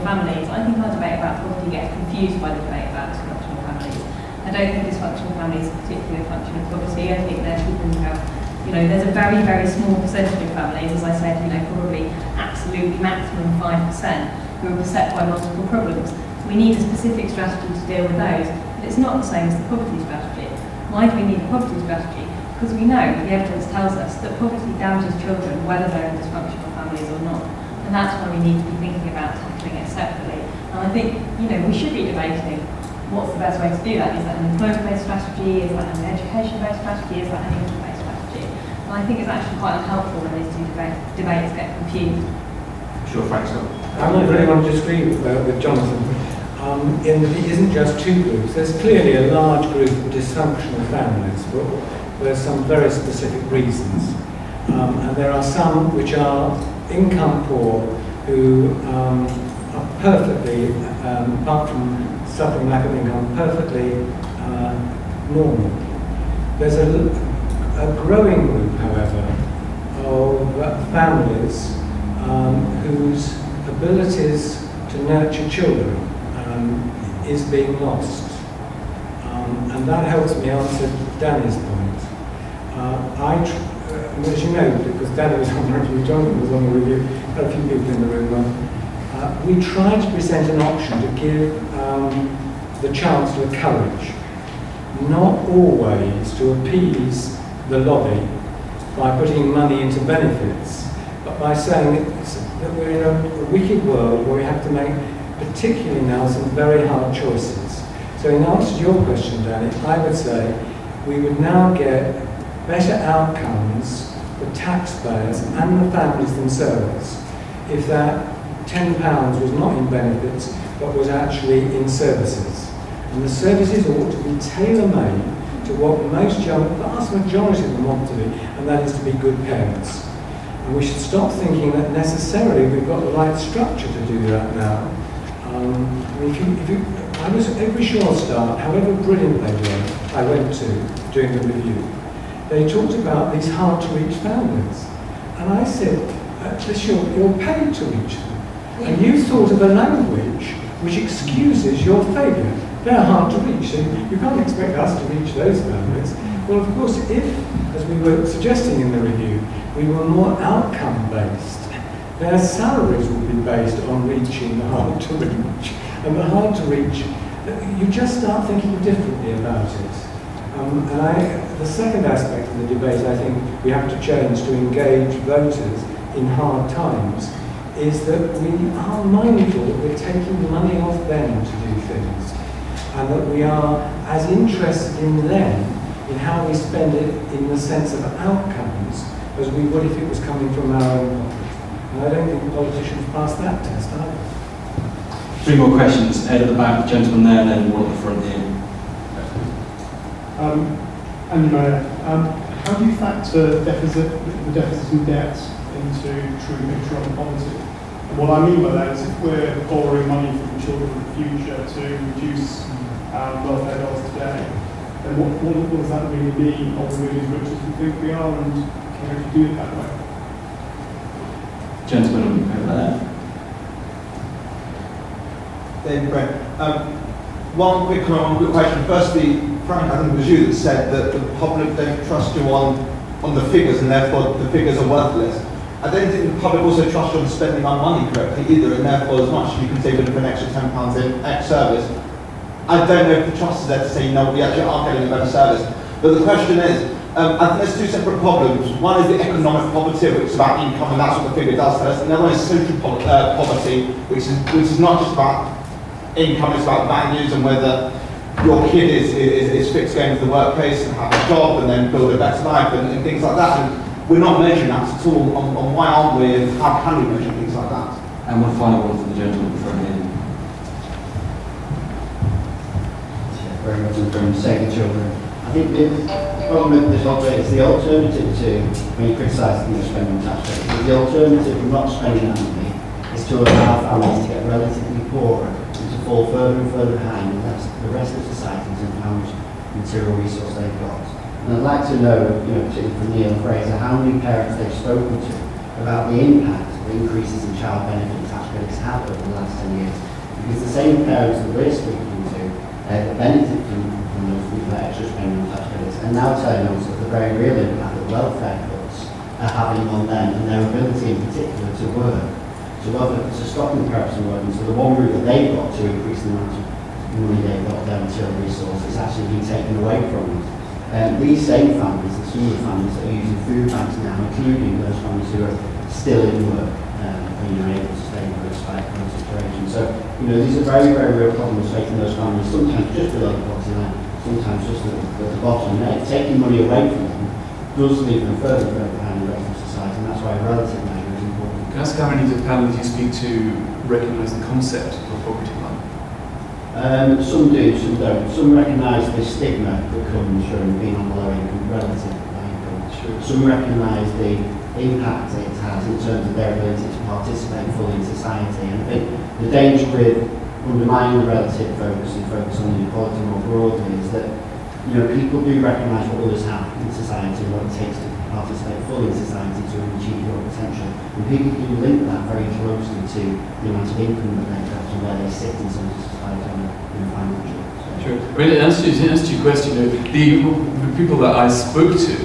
S9: families. I think our debate about poverty gets confused by the debate about dysfunctional families. I don't think dysfunctional families are particularly a function of poverty. I think they're people who have You know, there's a very, very small percentage of families, as I said, you know, probably absolutely maximum 5%, who are beset by multiple problems. We need a specific strategy to deal with those, but it's not the same as the poverty strategy. Why do we need a poverty strategy? Because we know, the evidence tells us, that poverty damages children, whether they're in dysfunctional families or not. And that's why we need to be thinking about tackling it separately. And I think, you know, we should be debating what's the best way to do that. Is that an employment-based strategy? Is that an education-based strategy? Is that an income-based strategy? And I think it's actually quite unhelpful when these two debates get confused.
S1: Sure, Frank Scott.
S14: I'm not really want to disagree with Jonathan. In that it isn't just two groups. There's clearly a large group of dysfunctional families for some very specific reasons. And there are some which are income poor who are perfectly, apart from suffering lack of income, perfectly normal. There's a growing group, however, of families whose abilities to nurture children is being lost. And that helps me answer Danny's point. As you know, because Danny was on the review, Jonathan was on the review, had a few people in the room, we tried to present an option to give the Chancellor courage, not always to appease the lobby by putting money into benefits, but by saying that we're in a wicked world where we have to make, particularly now, some very hard choices. So in answer to your question, Danny, I would say we would now get better outcomes for taxpayers and the families themselves if that £10 was not in benefits but was actually in services. And the services ought to be tailor-made to what most young, the vast majority of them want to be, and that is to be good parents. And we should stop thinking that necessarily we've got the right structure to do that now. I was at every Shore start, however brilliant they were, I went to during the review. They talked about these hard-to-reach families. And I said, you're paid to reach them. And you thought of a language which excuses your failure. They're hard to reach, so you can't expect us to reach those families. Well, of course, if, as we were suggesting in the review, we were more outcome-based, their salaries would be based on reaching the hard to reach. And the hard to reach, you just start thinking differently about it. The second aspect of the debate I think we have to change to engage voters in hard times is that we are mindful that we're taking money off them to do things, and that we are as interested in them, in how we spend it in the sense of outcomes, as we would if it was coming from our own pocket. And I don't think politicians pass that test either.
S1: 3 more questions. Ed at the back, the gentleman there, and then one at the front here.
S18: And Mayor, how do you factor the deficit and debt into true picture on poverty? And what I mean by that is if we're borrowing money from children in the future to reduce welfare bills today, then what does that really mean? Are we really as rich as we think we are, and can we actually do it that way?
S1: Gentleman over there.
S19: David Brent. One quick question. Firstly, Frank, I think it was you that said that the public don't trust you on the figures, and therefore the figures are worthless. I don't think the public also trusts you on spending our money correctly either, and therefore as much as you can say we're going to put an extra £10 in X service, I don't know if the trust is there to say no, we actually are getting a better service. But the question is, I think there's 2 separate problems. One is the economic poverty, which is about income, and that's what the figure does tell us. And the other one is social poverty, which is not just about income, it's about values and whether your kid is fixed going to the workplace and have a job and then build a better life and things like that. And we're not measuring that at all on why aren't we, and how can we measure things like that?
S1: And one final one from the gentleman in front here.
S20: Very much from Save the Children. I think the problem with this whole debate is the alternative to, when you criticise spending on tax credits, the alternative from not spending that money is to allow families to get relatively poorer and to fall further and further behind the rest of society in terms of how much material resource they've got. And I'd like to know, particularly from Neil and Fraser, how many parents they've spoken to about the impact of increases in child benefit tax credits have over the last 10 years. Because the same parents that we're speaking to that benefit from those extra spending on tax credits are now telling us that the the very real impact that welfare cuts are having on them and their ability in particular to work. So welfare cuts are stopping the purpose of working, so the one route that they've got to increase the amount of money they've got, their material resources, actually being taken away from them. These same families, the smaller families that are using food banks now, including those families who are still in work, when you're able to stay in work despite the current situation. So, these are very, very real problems facing those families, sometimes just below the poverty line, sometimes just at the bottom. Taking money away from them does leave them further behind the rest of society, and that's why a relative measure is important.
S6: Can I ask how many of the families you speak to recognise the concept of a poverty line?
S20: Some do, some don't. Some recognise the stigma that comes from being on the low income, relative low income.
S6: Sure.
S20: Some recognise the impact it has in terms of their ability to participate fully in society. And I think the danger with undermining the relative focus and focus on inequality more broadly is that people do recognise what others have in society and what it takes to participate fully in society to achieve your potential. And people do link that very closely to the amount of income that they've got and where they sit in terms of society on a financial.
S6: Sure. I mean, in answer to your question, the people that I spoke to,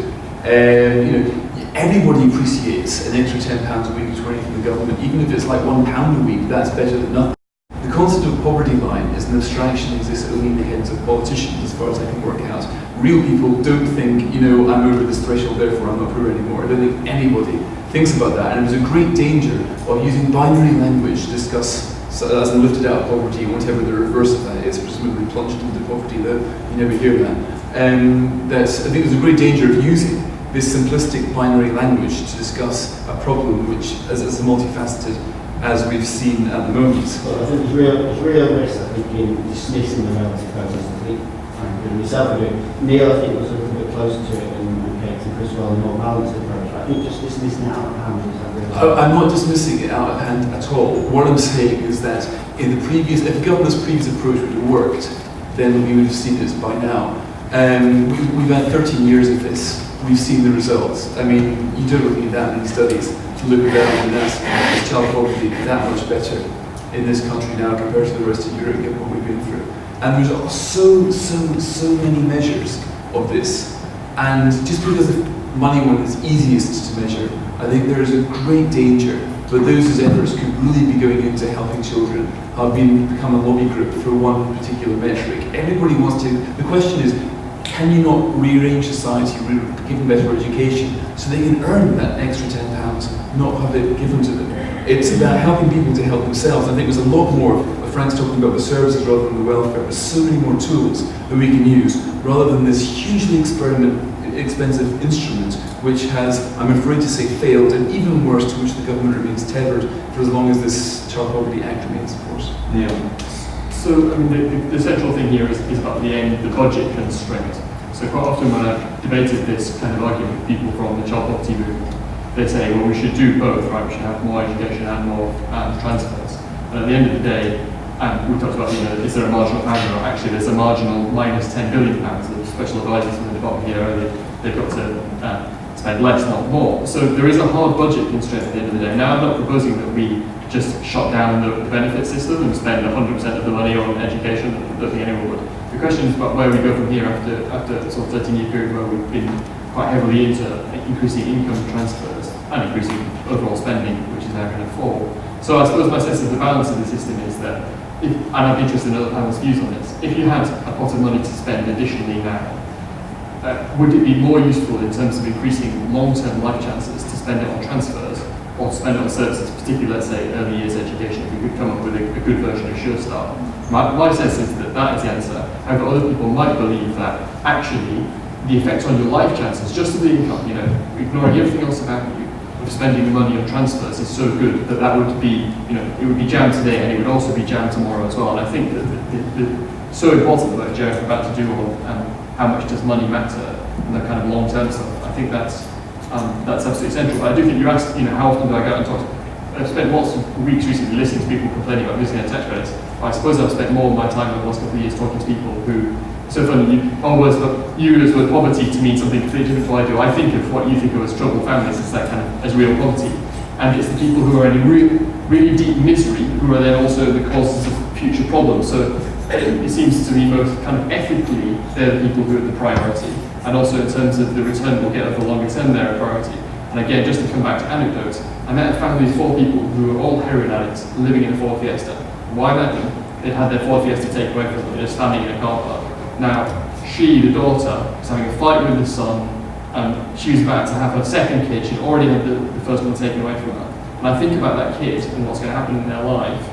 S6: everybody appreciates an extra £10 a week or 20 from the government, even if it's like £1 a week, that's better than nothing. The concept of poverty line is an abstraction that exists only in the heads of politicians, as far as I can work out. Real people don't think, I'm over this threshold, therefore I'm not poor anymore. I don't think anybody thinks about that. And there's a great danger of using binary language to discuss, as in lifted out of poverty, whatever the reverse of that is, presumably plunged into poverty, though you never hear that. I think there's a great danger of using this simplistic binary language to discuss a problem which is as multifaceted as we've seen at the moment.
S20: Well, I think there's real risk, I think, in dismissing the relative focus. I think, and yourself, Neil, I think, was a little bit closer to it, and Kate and Chris well, a more balanced approach. I think just dismissing it out of hand is
S6: I'm not dismissing it out of hand at all. What I'm saying is that if the government's previous approach would have worked, then we would have seen this by now. We've had 13 years of this. We've seen the results. I mean, you don't really need that many studies to look at that, and that's child poverty that much better in this country now compared to the rest of Europe, given what we've been through. And there's so many measures of this. And just because the money one is easiest to measure, I think there is a great danger that those whose efforts could really be going into helping children have become a lobby group for one particular metric. Everybody wants to. The question is, can you not rearrange society, give them better education, so they can earn that extra £10, not have it given to them? It's about helping people to help themselves. I think there's a lot more of Frank's talking about the services rather than the welfare. There's so many more tools that we can use, rather than this hugely expensive instrument, which has, I'm afraid to say, failed, and even worse, to which the government remains tethered for as long as this Child Poverty Act remains in force.
S3: Yeah. So, I mean, the central thing here is about the budget constraint. So quite often when I've debated this kind of argument with people from the child poverty movement, they say, well, we should do both, right? We should have more education and more transfers. And at the end of the day, we talked about, is there a marginal founder? Or actually, there's a marginal minus £10 billion. The special advisors from the department here earlier, they've got to spend less, not more. So there is a hard budget constraint at the end of the day. Now, I'm not proposing that we just shut down the benefit system and spend 100% of the money on education. I don't think anyone would. The question is about where we go from here after a sort of 13-year period where we've been quite heavily into increasing income transfers and increasing overall spending, which is now going to fall. So I suppose my sense of the balance of the system is that, and I'd be interested in other panelists' views on this, if you had a pot of money to spend additionally now, would it be more useful in terms of increasing long-term life chances to spend it on transfers or to spend it on services, particularly, let's say, early years education, if we could come up with a good version of Sure Start? My sense is that is the answer. However, other people might believe that actually the effect on your life chances, just of the income, ignoring everything else about you, of spending the money on transfers is so good that would be, it would be jammed today and it would also be jammed tomorrow as well. And I think that the so important work Jerry's about to do on how much does money matter and the kind of long-term stuff, I think that's absolutely central. But I do think you asked, how often do I go out and talk? I've spent lots of weeks recently listening to people complaining about losing their tax credits. I suppose I've spent more of my time over the last couple of years talking to people who, so funny, you use the word poverty to mean something completely different to what I do. I think of what you think of as troubled families as that kind of, as real poverty. And it's the people who are in really deep misery who are then also the causes of future problems. So it seems to me both kind of ethically, they're the people who are the priority. and also in terms of the return we'll get over the longer term, they're a priority. And again, just to come back to anecdotes, I met a family of 4 people who were all heroin addicts living in a Ford Fiesta. Why met them? They'd had their Ford Fiesta taken away from them, they're just standing in a car park. Now, she, the daughter, was having a fight with the son, and she was about to have her second kid. She'd already had the first one taken away from her. And I think about that kid and what's going to happen in their life.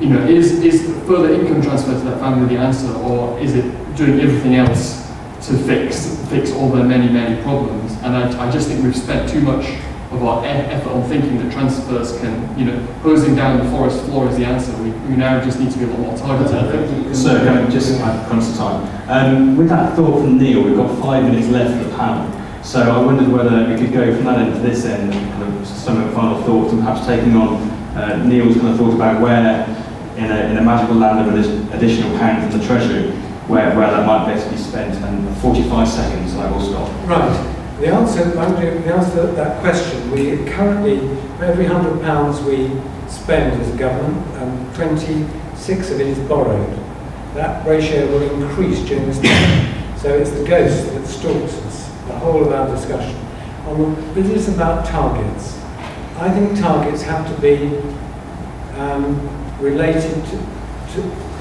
S3: You know, is further income transfer to that family the answer, or is it doing everything else to fix all their many, many problems? And I just think we've spent too much of our effort on thinking that transfers can, you know, hosing down the forest floor is the answer. We now just need to be a lot more targeted.
S1: So, just conscious of time. With that thought from Neil, we've got 5 minutes left for the panel. So I wondered whether we could go from that end to this end and kind of some final thoughts, and perhaps taking on Neil's kind of thought about where, in a magical land of additional pound from the Treasury, where that might best be spent. And 45 seconds, and I will stop.
S14: Right. The answer to that question, we currently, for every £100 we spend as a government, 26 of it is borrowed. That ratio will increase during this time. So it's the ghost that stalks us, the whole of our discussion. On the business about targets, I think targets have to be related to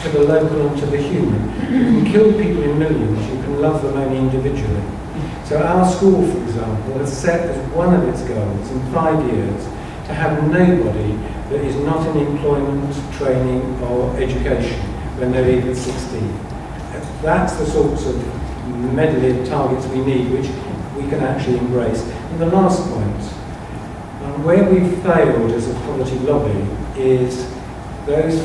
S14: the local and to the human. You can kill people in millions, you can love them only individually. So our school, for example, has set as one of its goals in 5 years to have nobody that is not in employment, training or education when they're even 16. That's the sorts of medley of targets we need, which we can actually embrace. And the last point, where we've failed as a poverty lobby is those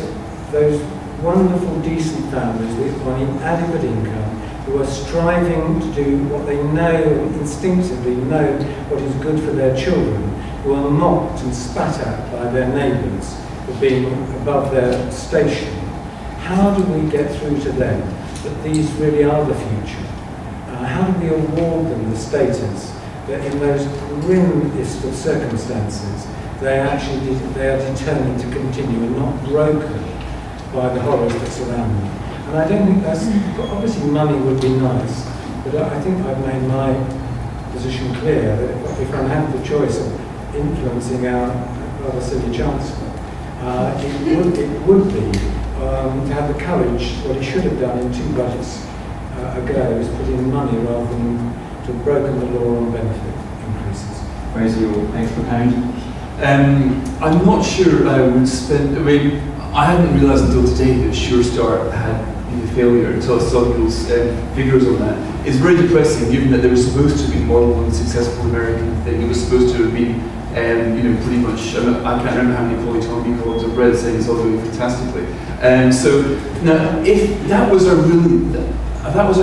S14: wonderful, decent families with adequate income who are striving to do what they know and instinctively know what is good for their children, who are mocked and spat at by their neighbours for being above their station. How do we get through to them that these really are the future? How do we award them the status that in those grimmest of circumstances they are determined to continue and not broken by the horrors that surround them? And I don't think that's, obviously money would be nice, but I think I've made my position clear that if I had the choice of influencing our rather silly Chancellor, it would be to have the courage, what he should have done in 2 budgets ago, is put in money rather than to have broken the law on benefit increases.
S1: Where's your extra pound?
S6: I'm not sure I would spend, I hadn't realised until today that Sure Start had been a failure until I saw those figures on that. It's very depressing given that they were supposed to be modeled on the successful American thing. It was supposed to have been, pretty much, I can't remember how many polytomic columns of bread saying it's all doing fantastically. So now, if that was our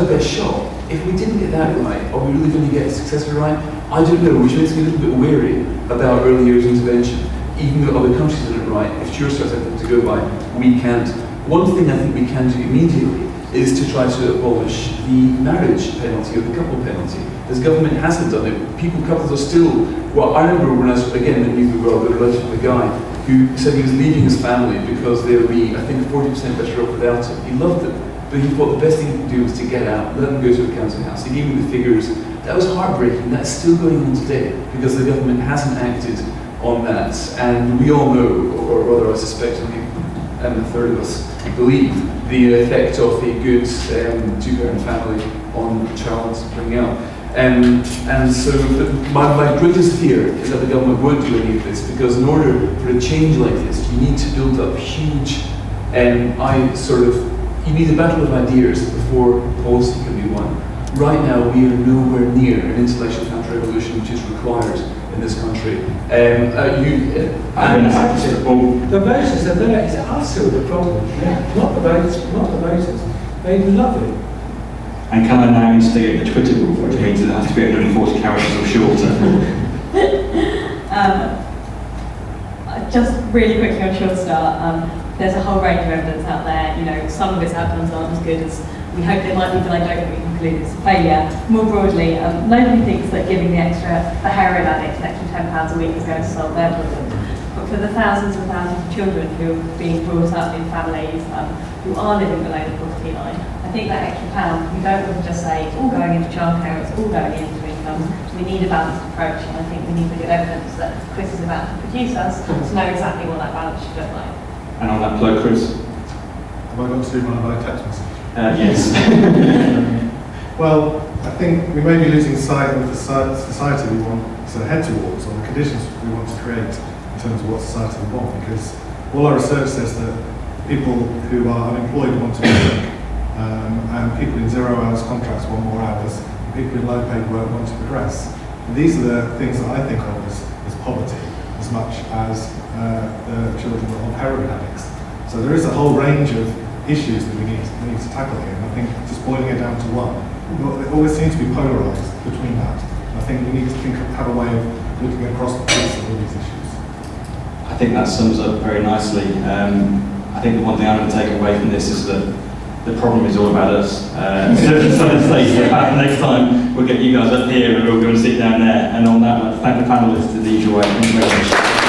S6: best shot, if we didn't get that right, are we really going to get the successful right? I don't know, which makes me a little bit wary about early years intervention. Even though other countries did it right, if Sure Start's anything to go by, we can't. One thing I think we can do immediately is to try to abolish the marriage penalty or the couple penalty. This government hasn't done it. Couples are still, well, I remember when I was, again, in the world, the relationship with a guy who said he was leaving his family because they would be, I think, 40% better off without him. He loved them, but he thought the best thing he could do was to get out, let them go to a council house. He gave me the figures. That was heartbreaking. That's still going on today because the government hasn't acted on that. And we all know, or rather I suspect, and a third of us believe, the effect of a good 2-parent family on a child's bringing up. And so my greatest fear is that the government won't do any of this, because in order for a change like this, you need to build up huge, you need a battle of ideas before policy can be won. Right now, we are nowhere near an intellectual counter-revolution which is required in this country.
S14: The voters are there. It's us who are the problem, not the voters. They love it.
S1: And can I now instigate the Twitter rule, which means it has to be 140 characters or shorter?
S9: Just really quickly on Short Start, there's a whole range of evidence out there. Some of its outcomes aren't as good as we hope they might be, but I don't think we conclude it's a failure. More broadly, nobody thinks that giving the heroin addicts an extra £10 a week is going to solve their problem. But for the thousands and thousands of children who are being brought up in families who are living below the poverty line, I think that extra pound, we don't want to just say it's all going into childcare, it's all going into income. We need a balanced approach, and I think we need the good evidence that Chris is about to produce us to know exactly what that balance should look like.
S1: And on that flow, Chris?
S21: Have I got to do my text message?
S1: Yes.
S21: Well, I think we may be losing sight of the society we want to head towards, or the conditions we want to create in terms of what society we want, because all our research says that people who are unemployed want to work, and people in 0 hours contracts want more hours, and people in low paid work want to progress. And these are the things that I think of as poverty, as much as the children of heroin addicts. So there is a whole range of issues that we need to tackle here, and I think just boiling it down to one, it always seems to be polarised between that. I think we need to have a way of looking across the piece of all these issues.
S1: I think that sums up very nicely. I think the one thing I'm going to take away from this is that the problem is all about us. So let's say perhaps next time we'll get you guys up here and we'll go and sit down there. And on that, I'd like to thank the panellists in the usual way. Thank you very much.